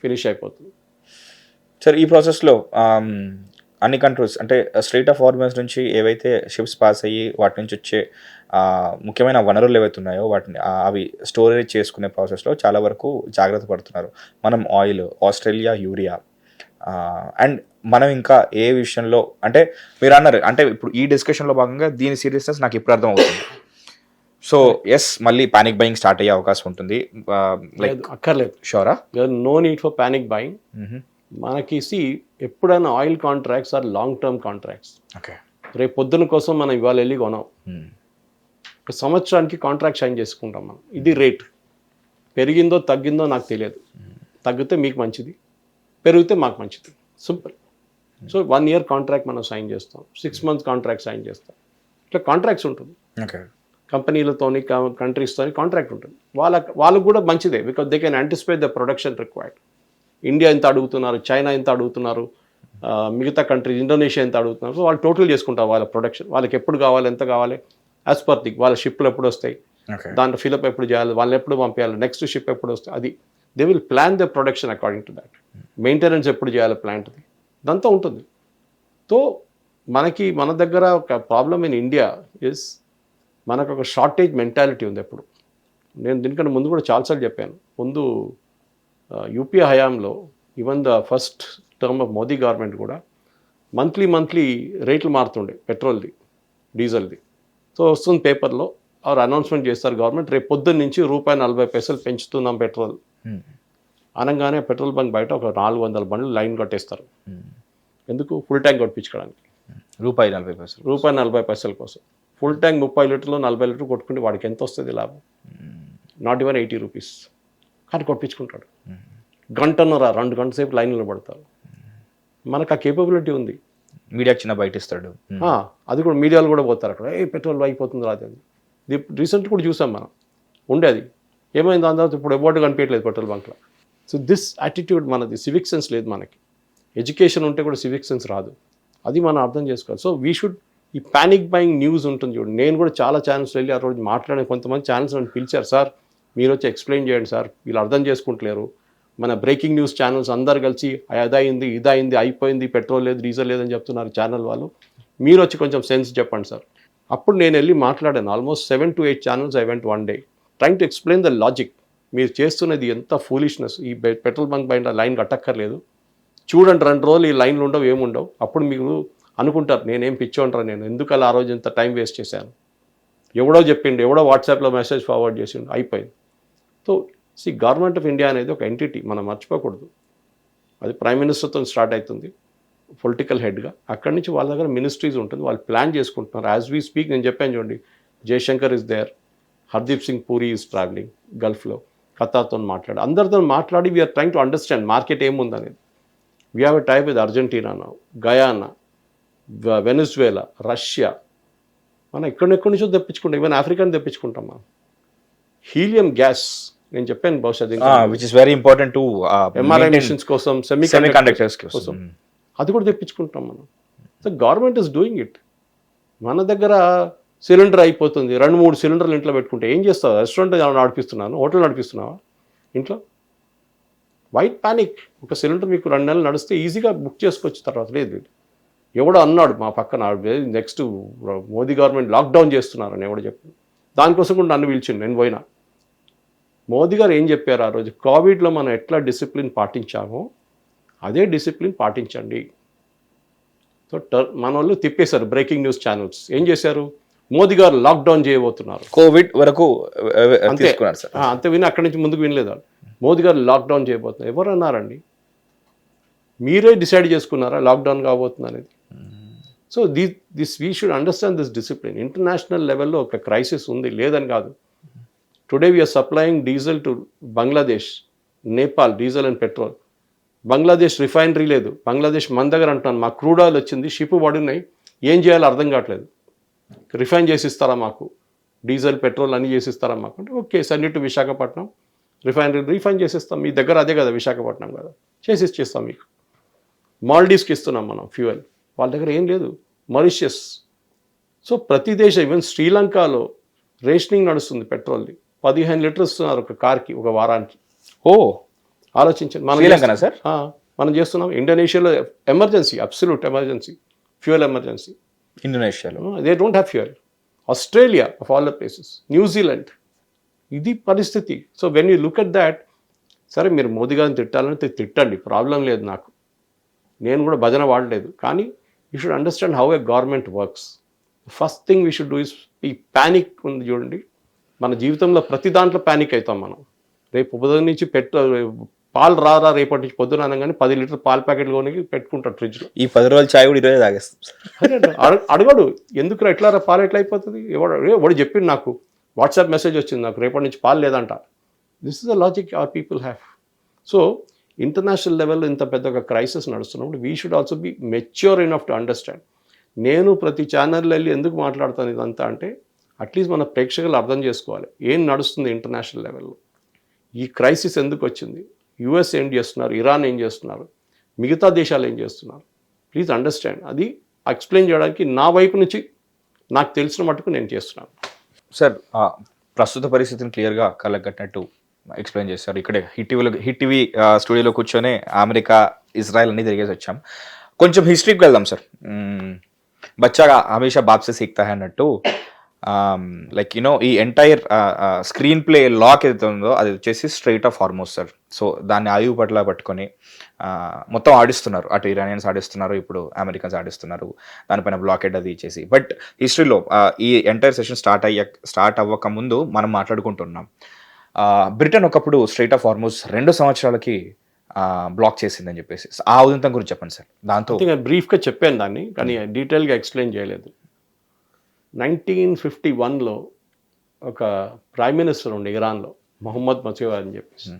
finish అయిపోతుంది. సార్ ఈ ప్రాసెస్లో అన్ని కంట్రోల్స్ అంటే స్ట్రైట్ ఆఫ్ హార్మస్ నుంచి ఏవైతే షిప్స్ పాస్ అయ్యి వాటి నుంచి వచ్చే ముఖ్యమైన వనరులు ఏవైతే ఉన్నాయో వాటిని అవి స్టోరేజ్ చేసుకునే ప్రాసెస్లో చాలా వరకు జాగ్రత్త పడుతున్నారు. మనం ఆయిల్, ఆస్ట్రేలియా యూరియా, అండ్ మనం ఇంకా ఏ విషయంలో అంటే మీరు అన్నారు అంటే ఇప్పుడు ఈ డిస్కషన్లో భాగంగా దీని సీరియస్నెస్ నాకు ఇప్పుడు అర్థం అవుతుంది. సో ఎస్, మళ్ళీ పానిక్ బయింగ్ స్టార్ట్ అయ్యే అవకాశం ఉంటుంది. అక్కర్లేదు, షూరా, no need for panic buying. మనకి ఎప్పుడైనా oil contracts are long term contracts. Okay, రేపు పొద్దున కోసం మనం ఇవాళ వెళ్ళి కొనాం, ఒక సంవత్సరానికి కాంట్రాక్ట్ సైన్ చేసుకుంటాం మనం. ఇది రేట్ పెరిగిందో తగ్గిందో నాకు తెలియదు, తగ్గితే మీకు మంచిది, పెరిగితే మాకు మంచిది, సింపుల్. సో 1 year కాంట్రాక్ట్ మనం సైన్ చేస్తాం, 6 months కాంట్రాక్ట్ సైన్ చేస్తాం. ఇట్లా కాంట్రాక్ట్స్ ఉంటుంది. కంపెనీలతోని కంట్రీస్తోని కాంట్రాక్ట్ ఉంటుంది. వాళ్ళకు కూడా మంచిదే, because they can anticipate the production required. India ఎంత అడుగుతున్నారు, చైనా ఎంత అడుగుతున్నారు, మిగతా కంట్రీస్ ఇండోనేషియా ఎంత అడుగుతున్నారు. సో వాళ్ళు టోటల్ చేసుకుంటారు వాళ్ళ ప్రొడక్షన్, వాళ్ళకి ఎప్పుడు కావాలి, ఎంత కావాలి యాజ్ పర్ ది వాళ్ళ షిప్లు ఎప్పుడు వస్తాయి, ఓకే. దాంట్లో ఫిలప్ ఎప్పుడు చేయాలి, వాళ్ళు ఎప్పుడు పంపించాలి, నెక్స్ట్ షిప్ ఎప్పుడు వస్తుంది, అది they will plan the production according to that. Maintenance ఎప్పుడు చేయాలి ప్లాంట్ది, ఇదంతా ఉంటుంది. సో మన దగ్గర ఒక ప్రాబ్లమ్ ఇన్ ఇండియా ఇస్ మనకు ఒక షార్టేజ్ మెంటాలిటీ ఉంది ఎప్పుడు. నేను దీనికంటే ముందు కూడా చాలాసార్లు చెప్పాను. ముందు యూపీఏ హయాంలో even the first term of Modi government కూడా మంత్లీ రేట్లు మారుతుండే పెట్రోల్ది, డీజిల్ది. సో వస్తుంది పేపర్లో ఆరు అనౌన్స్మెంట్ చేస్తారు గవర్నమెంట్, రేపు పొద్దున్న నుంచి ₹40 పెంచుతున్నాం పెట్రోల్ అనగానే పెట్రోల్ బంక్ బయట ఒక 400 బండ్లు లైన్ కట్టేస్తారు. ఎందుకు? Full tank కొట్టించుకోవడానికి. ₹40 కోసం ఫుల్ ట్యాంక్ 30 లీటర్లు 40 లీటర్లు కొట్టుకుంటే వాడికి ఎంత వస్తుంది లాభం? Not even ₹80. కానీ కొట్టించుకుంటాడు. గంటన్నర 2 గంటల సేపు లైన్లో పడతారు. మనకు ఆ కేపబిలిటీ ఉంది. మీడియా చిన్న బయట ఇస్తాడు. అది కూడా మీడియాలో కూడా పోతారు అక్కడ, పెట్రోల్ అయిపోతుంది రాదు. రీసెంట్ కూడా చూసాం మనం, ఉండేది ఏమైంది దాని తర్వాత ఇప్పుడు ఎబోర్డు కనిపించట్లేదు పెట్రోల్ బంక్లో. సో దిస్ యాటిట్యూడ్ మనది, సివిక్ సెన్స్ లేదు మనకి. ఎడ్యుకేషన్ ఉంటే కూడా సివిక్ సెన్స్ రాదు, అది మనం అర్థం చేసుకోవాలి. సో వీ షుడ్, ఈ ప్యానిక్ బయింగ్ న్యూస్ ఉంటుంది చూడండి. నేను కూడా చాలా ఛానల్స్ వెళ్ళి ఆ రోజు మాట్లాడే కొంతమంది ఛానల్స్ నన్ను పిలిచారు, సార్ మీరు వచ్చి ఎక్స్ప్లెయిన్ చేయండి సార్, వీళ్ళు అర్థం చేసుకుంటలేరు. మన బ్రేకింగ్ న్యూస్ ఛానల్స్ అందరు కలిసి అదైంది ఇదైంది అయిపోయింది, పెట్రోల్ లేదు డీజిల్ లేదని చెప్తున్నారు ఛానల్ వాళ్ళు, మీరు వచ్చి కొంచెం సెన్స్ చెప్పండి సార్. అప్పుడు నేను వెళ్ళి మాట్లాడాను. Almost 7 to 8 channels I went one day trying to explain the logic. మీరు చేస్తున్నది ఎంత ఫూలిష్నెస్. ఈ పెట్రోల్ బంక్ పైన లైన్ కట్టక్కర్లేదు, చూడండి 2 రోజులు ఈ లైన్లు ఉండవు, ఏముండవు. అప్పుడు మీరు అనుకుంటారు నేనేం పిచ్చోంటారా, నేను ఎందుకు అలా ఆ రోజు ఇంత టైం వేస్ట్ చేశాను. ఎవడో చెప్పిండు, ఎవడో వాట్సాప్లో మెసేజ్ ఫార్వర్డ్ చేసిండు, అయిపోయింది. సో గవర్నమెంట్ ఆఫ్ ఇండియా అనేది ఒక ఎంటిటీ, మనం మర్చిపోకూడదు. అది ప్రైమ్ మినిస్టర్తో స్టార్ట్ అవుతుంది పొలిటికల్ హెడ్గా, అక్కడి నుంచి వాళ్ళ దగ్గర మినిస్ట్రీస్ ఉంటుంది, వాళ్ళు ప్లాన్ చేసుకుంటున్నారు. యాజ్ వీ స్పీక్ నేను చెప్పాను చూడండి, Jaishankar is there, Hardeep Singh Puri is travelling గల్ఫ్లో, ఖతార్తో మాట్లాడి అందరితో మాట్లాడి we're trying to understand market ఏముందనేది. We have a tie up with Argentina, Guyana, Venezuela, Russia, మనం ఎక్కడెక్కడి నుంచో తెప్పించుకుంటాం, ఈవెన్ ఆఫ్రికాని తెప్పించుకుంటాం మనం. హీలియం గ్యాస్ నేను చెప్పాను బహుశా which is very important to MRI machines కోసం, సెమీకండక్టర్స్ కోసం, అది కూడా తెప్పించుకుంటాం మనం. So government is doing it. మన దగ్గర సిలిండర్ అయిపోతుంది, 2-3 సిలిండర్లు ఇంట్లో పెట్టుకుంటే ఏం చేస్తావు? రెస్టారెంట్ నడిపిస్తున్నాను, హోటల్ నడిపిస్తున్నావా ఇంట్లో? White panic. ఒక సిలిండర్ మీకు 2 నెలలు నడిస్తే ఈజీగా బుక్ చేసుకోవచ్చు, తర్వాత లేదు. ఎవడో అన్నాడు మా పక్కన, నెక్స్ట్ మోదీ గవర్నమెంట్ లాక్డౌన్ చేస్తున్నారని ఎవడో చెప్పాడు. దానికోసం కూడా నన్ను పిలిచిండు, నేను పోయినా. మోదీ గారు ఏం చెప్పారు ఆ రోజు, కోవిడ్లో మనం ఎట్లా డిసిప్లిన్ పాటించామో అదే డిసిప్లిన్ పాటించండి. సో మన వాళ్ళు తిప్పేశారు బ్రేకింగ్ న్యూస్ ఛానల్స్. ఏం చేశారు, మోదీ గారు లాక్డౌన్ చేయబోతున్నారు, కోవిడ్ వరకు అంతే విని అక్కడి నుంచి ముందుకు వినలేదు. మోదీ గారు లాక్డౌన్ చేయబోతున్నారు, ఎవరు అన్నారండి? మీరే డిసైడ్ చేసుకున్నారా లాక్డౌన్ కాబోతుంది అనేది? So this we should understand this discipline. International లెవెల్లో ఒక క్రైసిస్ ఉంది, లేదని కాదు. Today we are supplying diesel to Bangladesh, Nepal, diesel and petrol. Bangladesh refinery లేదు, బంగ్లాదేశ్ మన దగ్గర అంటున్నాను, మా క్రూడ్ ఆయిల్ వచ్చింది, షిప్ పడున్నాయి, ఏం చేయాలో అర్థం కావట్లేదు. రిఫైన్ చేసిస్తారా మాకు, డీజిల్ పెట్రోల్ అన్నీ చేసిస్తారా మాకు అంటే, okay send to Visakhapatnam, refine చేసిస్తాం. మీ దగ్గర అదే కదా విశాఖపట్నం కదా, చేసిస్తాం మీకు. మాల్డీవ్స్కి ఇస్తున్నాం మనం ఫ్యూయల్, వాళ్ళ దగ్గర ఏం లేదు. మారిషియస్. సో ప్రతి దేశం, ఈవెన్ శ్రీలంకలో రేషనింగ్ నడుస్తుంది పెట్రోల్ది, 15 లీటర్లు ఇస్తున్నారు ఒక కార్కి ఒక వారానికి. ఆలోచించండి. మనం చేస్తున్నాం. ఇండోనేషియాలో emergency, absolute emergency, fuel emergency. ఇండోనేషియాలో they don't have fuel. Australia of all the places, New Zealand, ఇది పరిస్థితి. So when you look at that, సరే మీరు మోదీ గారిని తిట్టాలంటే తిట్టండి, ప్రాబ్లం లేదు నాకు, నేను కూడా భజన వాడలేదు. కానీ you should understand how a government works. First thing we should do is, ఈ ప్యానిక్ ఉంది చూడండి, మన జీవితంలో ప్రతి దాంట్లో ప్యానిక్ అవుతాం మనం. రేపు పొద్దున్న నుంచి పాలు రారా రేపటి నుంచి పొద్దున అనగానే 10 లీటర్ పాల ప్యాకెట్లు కొని పెట్టుకుంటాడు ఫ్రిడ్జ్లో. ఈ 10 రోజులు చాయ్ కూడా 20 తాగేస్తాం. అడగడు ఎందుకు ఎట్లా రా పాలు ఎట్లా అయిపోతుంది, ఎవడు చెప్పిండు నాకు, వాట్సాప్ మెసేజ్ వచ్చింది నాకు, రేపటి నుంచి పాలు లేదంట. This is the logic our people have. So international లెవెల్లో ఇంత పెద్ద ఒక క్రైసిస్ నడుస్తున్నప్పుడు we should also be mature enough to understand. నేను ప్రతి ఛానల్లో వెళ్ళి ఎందుకు మాట్లాడుతాను ఇదంతా అంటే, అట్లీస్ట్ మన ప్రేక్షకులు అర్థం చేసుకోవాలి ఏం నడుస్తుంది ఇంటర్నేషనల్ లెవెల్లో, ఈ క్రైసిస్ ఎందుకు వచ్చింది, యుఎస్ ఏం చేస్తున్నారు, ఇరాన్ ఏం చేస్తున్నారు, మిగతా దేశాలు ఏం చేస్తున్నారు. Please understand. అది ఎక్స్ప్లెయిన్ చేయడానికి నా వైపు నుంచి నాకు తెలిసిన మట్టుకు నేను చేస్తున్నాను. సార్ ప్రస్తుత పరిస్థితిని క్లియర్గా కళ్ళకు కట్టినట్టు ఎక్స్ప్లెయిన్ చేశారు. ఇక్కడే హిట్ టీవీ స్టూడియోలో కూర్చొని అమెరికా, ఇజ్రాయెల్ అన్ని తిరిగేసి వచ్చాం. కొంచెం హిస్టరీకి వెళ్దాం సార్. బచ్చాగా హమేషా బాప్ సే సీక్తా హై అన్నట్టు లైక్ యూనో ఈ ఎంటైర్ స్క్రీన్ ప్లే లాక్ ఏదైతే ఉందో అది వచ్చేసి straight of Hormuz sir. So దాన్ని ఆయువు పట్ల పట్టుకొని మొత్తం ఆడిస్తున్నారు. అటు ఇరానియన్స్ ఆడిస్తున్నారు, ఇప్పుడు అమెరికన్స్ ఆడిస్తున్నారు, దానిపైన బ్లాకెడ్ అది ఇచ్చేసి. బట్ హిస్టరీలో ఈ ఎంటైర్ సెషన్ స్టార్ట్ అవ్వక ముందు మనం మాట్లాడుకుంటున్నాం. బ్రిటన్ ఒకప్పుడు స్ట్రైట్ ఆఫ్ హార్మోస్ 2 సంవత్సరాలకి బ్లాక్ చేసిందని చెప్పేసి ఆ ఉదంతం గురించి చెప్పండి సార్. దాంతో బ్రీఫ్గా చెప్పాను దాన్ని, కానీ డీటెయిల్గా ఎక్స్ప్లెయిన్ చేయలేదు. 1951లో ఒక ప్రైమ్ మినిస్టర్ ఉండే ఇరాన్లో, మొహమ్మద్ మసీహ్ అని చెప్పేసి,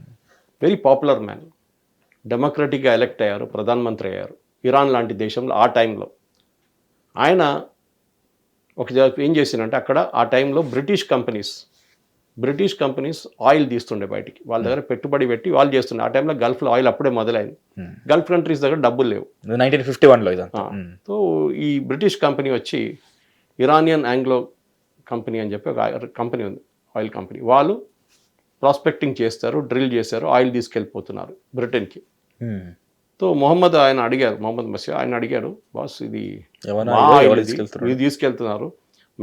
వెరీ పాపులర్ మ్యాన్, డెమోక్రటిక్గా ఎలక్ట్ అయ్యారు, ప్రధానమంత్రి అయ్యారు ఇరాన్ లాంటి దేశంలో ఆ టైంలో. ఆయన ఏం చేసిందంటే అక్కడ ఆ టైంలో బ్రిటిష్ కంపెనీస్ ఆయిల్ తీస్తుండే బయటికి, వాళ్ళ దగ్గర పెట్టుబడి పెట్టి వాళ్ళు చేస్తుండే. ఆ టైంలో గల్ఫ్లో ఆయిల్ అప్పుడే మొదలైంది. గల్ఫ్ కంట్రీస్ దగ్గర డబ్బులు లేవు. 1951లో ఇదంతా. సో ఈ బ్రిటిష్ కంపెనీ వచ్చి ఇరానియన్ ఆంగ్లో కంపెనీ అని చెప్పి ఒక కంపెనీ ఉంది, ఆయిల్ కంపెనీ. వాళ్ళు ప్రాస్పెక్టింగ్ చేస్తారు, డ్రిల్ చేస్తారు, ఆయిల్ తీసుకెళ్ళిపోతున్నారు బ్రిటన్కి. సో మొహమ్మద్ మసీహ్ ఆయన అడిగాడు, బాస్ ఇది మీరు తీసుకెళ్తున్నారు,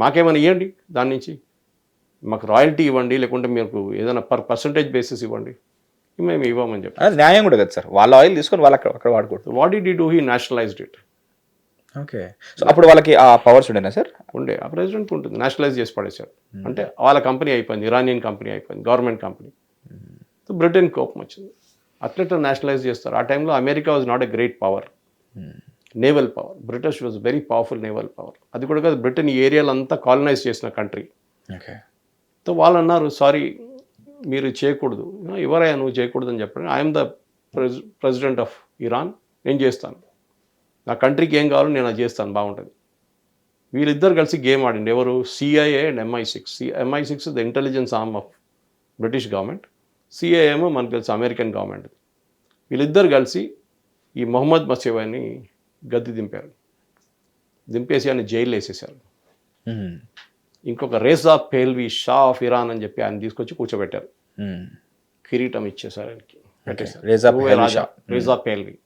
మాకేమైనా ఇవ్వండి, దాని నుంచి మాకు రాయల్టీ ఇవ్వండి, లేకుంటే మీకు ఏదైనా పర్సంటేజ్ బేసిస్ ఇవ్వండి, మేము ఇవ్వమని చెప్పి. అది న్యాయం కూడా కదా సార్, వాళ్ళ ఆయిల్ తీసుకొని వాళ్ళు అక్కడ వాడుకోవద్దు. What did he do? He nationalised it. Okay. So అప్పుడు వాళ్ళకి ఆ పవర్స్ ఉండేనా సార్? ఉండే, ఆ ప్రెసిడెంట్ ఉంటుంది, నేషనలైజ్ చేసి పడేశారు. అంటే వాళ్ళ కంపెనీ అయిపోయింది, ఇరానియన్ కంపెనీ అయిపోయింది, గవర్నమెంట్ కంపెనీ. సో బ్రిటన్ కోపం వచ్చింది, అట్లెట్లా నేషనలైజ్ చేస్తారు. ఆ టైంలో America was not a great power, naval power. British was very powerful naval power. అది కూడా కాదు, బ్రిటన్ ఈ ఏరియాలో అంతా కాలనైజ్ చేసిన కంట్రీ. ఓకే. సో వాళ్ళు అన్నారు, సారీ మీరు చేయకూడదు. ఎవరైనా నువ్వు చేయకూడదు అని చెప్పండి, I'm the president of Iran, నేను చేస్తాను, నా కంట్రీకి ఏం కావాలో నేను అది చేస్తాను, బాగుంటుంది. వీళ్ళిద్దరు కలిసి గేమ్ ఆడింది. ఎవరు? CIA and MI6. MI6 the intelligence arm of British government, CIA ఏమో మనకు తెలుసు అమెరికన్ గవర్నమెంట్. వీళ్ళిద్దరు కలిసి ఈ మొహమ్మద్ మసీహ్ని గద్దె దింపేసి ఆయన జైలు వేసేసారు. ఇంకొక రేజా పేల్వి, షా ఆఫ్ ఇరాన్ అని చెప్పి ఆయన తీసుకొచ్చి కూర్చోబెట్టారు, కిరీటం ఇచ్చేసారు ఆయనకి, పెట్టేశారు. Reza పేల్వి.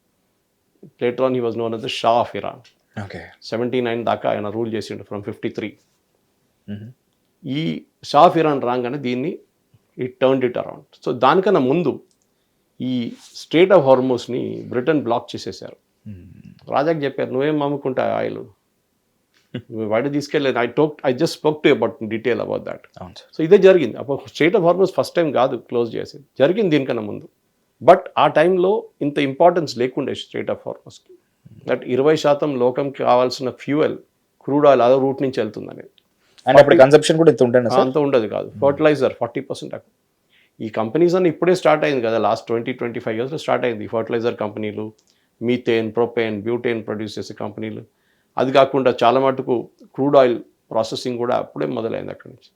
Later on he was known as the Shah of Iran. Okay. 79 దాకా ఆయన రూల్ చేసిండు, ఫ్రమ్ 53. ఈ షా ఆఫ్ ఇరాన్ రాగానే దీన్ని టర్న్డ్ ఇట్ అరౌండ్. సో దానికన్నా ముందు ఈ స్ట్రేట్ ఆఫ్ హార్మోస్ని బ్రిటన్ బ్లాక్ చేసేసారు. రాజాకి చెప్పారు, నువ్వేం అమ్ముకుంటా ఆయిల్, నువ్వు వాడి తీసుకెళ్ళలేదు. I just spoke to about detail about that. So ఇదే జరిగింది. అప్పుడు strait of Hormuz first time కాదు క్లోజ్ చేసేది, జరిగింది దీనికన్నా ముందు. బట్ ఆ టైంలో ఇంత ఇంపార్టెన్స్ లేకుండే స్ట్రేట్ ఆఫ్ హార్మోస్కి. దట్ 20% లోకంకి కావాల్సిన ఫ్యూయల్, క్రూడ్ ఆయిల్ అదే రూట్ నుంచి వెళ్తుంది అనేది. అండ్ అప్పుడు కన్సంప్షన్ కూడా అంత ఉండదు కాదు. ఫర్టిలైజర్ 40% అక్కడ. ఈ కంపెనీస్ అన్ని ఇప్పుడే స్టార్ట్ అయింది కదా, లాస్ట్ 20-25 ఇయర్స్లో స్టార్ట్ అయింది. ఫర్టిలైజర్ కంపెనీలు, మీథేన్, ప్రొపేన్, బ్యూటేన్ ప్రొడ్యూస్ చేసే కంపెనీలు. అది కాకుండా చాలా మటుకు క్రూడ్ ఆయిల్ ప్రాసెసింగ్ కూడా అప్పుడే మొదలైంది అక్కడి నుంచి.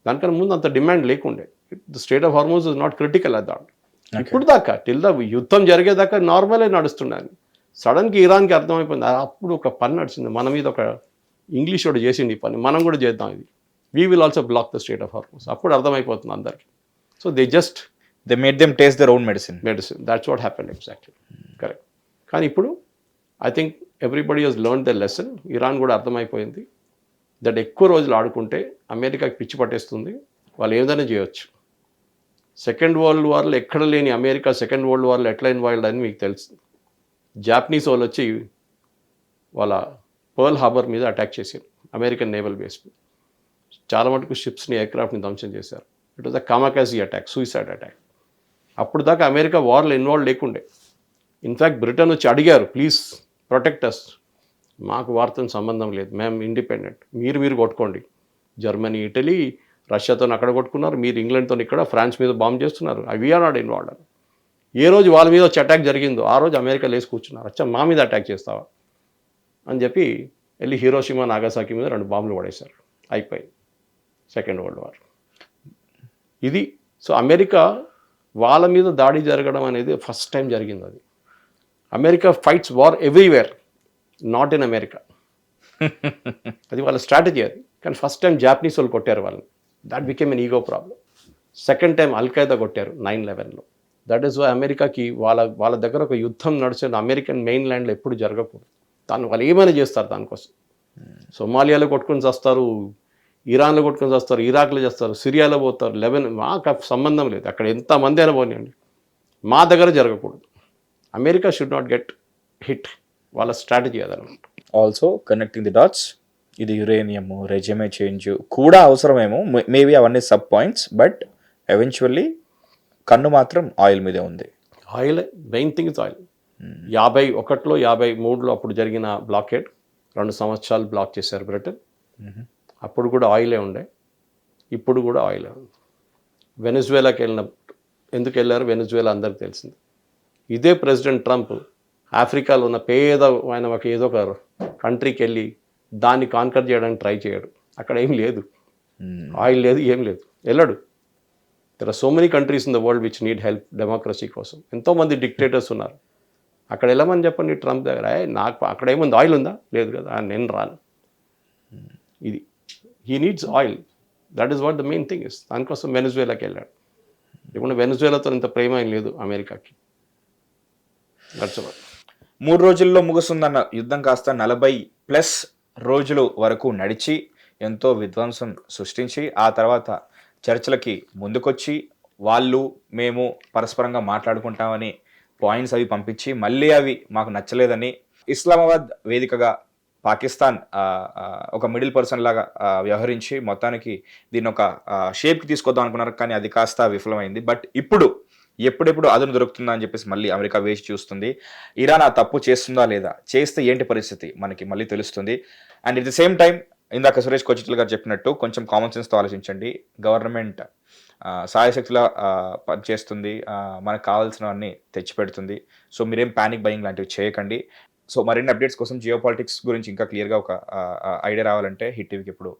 దానికన్నా ముందు అంత డిమాండ్ లేకుండే. The state of హార్మోస్ is not critical at that. ఇప్పుడు దాకా టిల్ ద యుద్ధం జరిగేదాకా నార్మలే నడుస్తున్నాను. సడన్గా ఇరాన్కి అర్థమైపోయింది, అప్పుడు ఒక పని నడిచింది మన మీద, ఒక ఇంగ్లీష్ వాడు చేసింది ఈ పని, మనం కూడా చేద్దాం ఇది, we will also block the state of Hormuz. అప్పుడు అర్థమైపోతుంది అందరికి. So they made them taste their own medicine. That's what happened exactly, correct. కానీ ఇప్పుడు I think everybody has learn the lesson. Iran కూడా అర్థమైపోయింది దట్ ఎక్కువ రోజులు ఆడుకుంటే అమెరికాకి పిచ్చి పట్టేస్తుంది, వాళ్ళు ఏదైనా చేయొచ్చు. సెకండ్ వరల్డ్ వార్లో ఎక్కడ లేని అమెరికా సెకండ్ వరల్డ్ వార్లో ఎట్లా ఇన్వాల్వ్ అని మీకు తెలుసు. జాపనీస్ వాళ్ళు వచ్చి వాళ్ళ పర్ల్ హార్బర్ మీద అటాక్ చేశారు, అమెరికన్ నేవల్ బేస్ మీద. చాలా మటుకు షిప్స్ని, ఎయిర్క్రాఫ్ట్ని ధ్వంసం చేశారు. It was a kamikaze attack, suicide attack. అప్పుడు దాకా అమెరికా వార్లో ఇన్వాల్వ్ లేకుండే. ఇన్ఫ్యాక్ట్ బ్రిటన్ వచ్చి అడిగారు, ప్లీజ్ ప్రొటెక్ట్ అస్, మాకు వార్తతో సంబంధం లేదు, మేము ఇండిపెండెంట్, మీరు కొట్టుకోండి. జర్మనీ, ఇటలీ, రష్యాతో అక్కడ కొట్టుకున్నారు, మీరు ఇంగ్లాండ్తో ఇక్కడ, ఫ్రాన్స్ మీద బాంబ్ చేస్తున్నారు, వీఆర్ నాట్ ఇన్వాల్వ్డ్. ఏ రోజు వాళ్ళ మీద వచ్చి అటాక్ జరిగిందో ఆ రోజు అమెరికా లేసి కూర్చున్నారు, అచ్చా మా మీద అటాక్ చేస్తావా అని చెప్పి వెళ్ళి హిరోషిమా, నాగాసాకి మీద 2 బాంబులు పడేశారు, అయిపోయింది సెకండ్ వరల్డ్ వార్. ఇది. సో అమెరికా వాళ్ళ మీద దాడి జరగడం అనేది ఫస్ట్ టైం జరిగింది. అది America fights war everywhere, not in America. అది వాళ్ళ స్ట్రాటజీ అది. కానీ ఫస్ట్ టైం జాపనీస్ వాళ్ళు కొట్టారు వాళ్ళని. That became N ego problem. Second time Al-Qaeda కొట్టారు 9/11లో. దట్ ఈస్ వై అమెరికాకి వాళ్ళ దగ్గర ఒక యుద్ధం నడిచిన అమెరికన్ మెయిన్ ల్యాండ్లో ఎప్పుడు జరగకూడదు. వాళ్ళు ఏమైనా చేస్తారు దానికోసం. సొమాలియాలో కొట్టుకొని చేస్తారు, ఇరాన్లో కొట్టుకొని చేస్తారు, ఇరాక్లో చేస్తారు, సిరియాలో పోతారు, లెబనాన్. మాకు సంబంధం లేదు, అక్కడ ఎంతమంది అయినా పోనీయండి, మా దగ్గర జరగకూడదు. America should not get hit. వాళ్ళ స్ట్రాటజీ అదనమాట. ఆల్సో కనెక్టింగ్ ది డాట్స్, ఇది యురేనియం రెజ్యూమే చేంజ్ కూడా అవసరమేమో, మేబీ అవన్నీ సబ్ పాయింట్స్, బట్ ఎవెన్చువల్లీ కన్ను మాత్రం ఆయిల్ మీదే ఉంది. Oil main thing is oil. 51లో 53లో అప్పుడు జరిగిన బ్లాకేడ్ 2 సంవత్సరాలు బ్లాక్ చేశారు బ్రిటన్. అప్పుడు కూడా ఆయిలే ఉండే, ఇప్పుడు కూడా ఆయిలే ఉంది. వెనిజువేలాకి ఎందుకు వెళ్ళారు వెనిజువేలా అందరికి తెలిసింది. ఇదే ప్రెసిడెంట్ ట్రంప్ ఆఫ్రికాలో ఉన్న పేదమైన ఒక ఏదో ఒక కంట్రీకి వెళ్ళి దాన్ని కాన్కర్ చేయడానికి ట్రై చేయడు. అక్కడ ఏం లేదు, ఆయిల్ లేదు, ఏం లేదు, వెళ్ళడు. There are so many countries in the world which need help democracy కోసం. ఎంతోమంది డిక్టేటర్స్ ఉన్నారు. అక్కడ వెళ్ళమని చెప్పండి ట్రంప్ దగ్గర, నాకు అక్కడ ఏముంది, ఆయిల్ ఉందా, లేదు కదా, నేను రాను. ఇది he needs oil, that is what the main thing is. దానికోసం వెనిజువేలాకి వెళ్ళాడు. ఇప్పుడు వెనిజువేలాతో ఇంత ప్రేమ ఏం లేదు అమెరికాకి. That's what. 3 రోజుల్లో ముగుస్తుందన్న యుద్ధం కాస్త 40+ రోజులు వరకు నడిచి ఎంతో విధ్వంసం సృష్టించి ఆ తర్వాత చర్చలకి ముందుకొచ్చి వాళ్ళు మేము పరస్పరంగా మాట్లాడుకుంటామని పాయింట్స్ అవి పంపించి మళ్ళీ అవి మాకు నచ్చలేదని ఇస్లామాబాద్ వేదికగా పాకిస్తాన్ ఒక మిడిల్ పర్సన్ లాగా వ్యవహరించి మొత్తానికి దీన్ని ఒక షేప్కి తీసుకొద్దాం అనుకున్నారు, కానీ అది కాస్త విఫలమైంది. బట్ ఇప్పుడు ఎప్పుడెప్పుడు అదును దొరుకుతుందా అని చెప్పేసి మళ్ళీ అమెరికా వేచి చూస్తుంది. ఇరాన్ ఆ తప్పు చేస్తుందా లేదా, చేస్తే ఏంటి పరిస్థితి మనకి మళ్ళీ తెలుస్తుంది. And at the same time ఇందాక సురేష్ కొచ్చిటల్ గారు చెప్పినట్టు కొంచెం కామన్ సెన్స్తో ఆలోచించండి. గవర్నమెంట్ సాయశక్తిలా పనిచేస్తుంది, మనకు కావాల్సినవన్నీ తెచ్చిపెడుతుంది. సో మీరేం ప్యానిక్ బయింగ్ లాంటివి చేయకండి. సో మరిన్ని అప్డేట్స్ కోసం జియో పాలిటిక్స్ గురించి ఇంకా క్లియర్గా ఒక ఐడియా రావాలంటే హిట్ టీవీకి ఇప్పుడు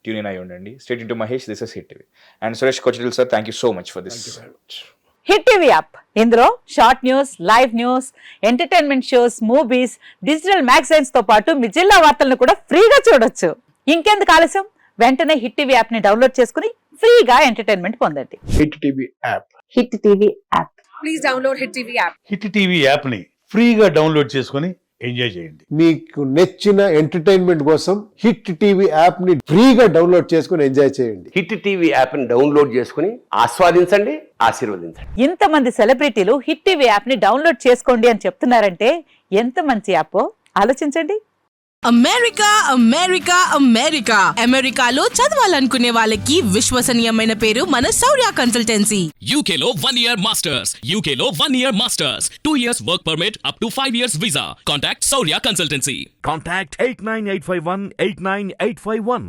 ట్యూన్ ఇన్ అయ్యి ఉండండి. State into Mahesh, this is Hit TV. And Suresh Kochattil sir, thank you so much for this. Hit TV app, ఇందులో short news, live news, entertainment shows, movies, digital magazines తో పాటు మీ జిల్లా వార్తలను కూడా ఫ్రీగా చూడొచ్చు. ఇంకెందుకు ఆలస్యం, వెంటనే హిట్ టీవీ యాప్ ని డౌన్లోడ్ చేసుకుని ఫ్రీగా ఎంటర్టైన్మెంట్ పొందండి. Hit TV app. Hit TV app. Please download hit TV app. Hit TV యాప్ని ఫ్రీగా డౌన్లోడ్ చేసుకొని ఎంజాయ్ చేయండి. మీకు నచ్చిన ఎంటర్టైన్మెంట్ కోసం హిట్ టీవీ యాప్ ని ఫ్రీగా డౌన్లోడ్ చేసుకుని ఎంజాయ్ చేయండి. హిట్ టీవీ యాప్ ని డౌన్లోడ్ చేసుకుని ఆస్వాదించండి, ఆశీర్వదించండి. ఇంతమంది సెలబ్రిటీలు హిట్ టీవీ యాప్ ని డౌన్లోడ్ చేసుకోండి అని చెప్తున్నారంటే ఎంత మంచి యాప్ ఆలోచించండి. అమెరికా అమెరికా అమెరికా అమెరికాలో చదవాలనుకునే వాళ్ళకి విశ్వసనీయమైన పేరు మన శౌర్య కన్సల్టెన్సీ. UK లో 1 year masters, UK లో 1 year masters, 2 years work permit up to 5 years visa. Contact Saurya Consultancy. Contact 89851 89851.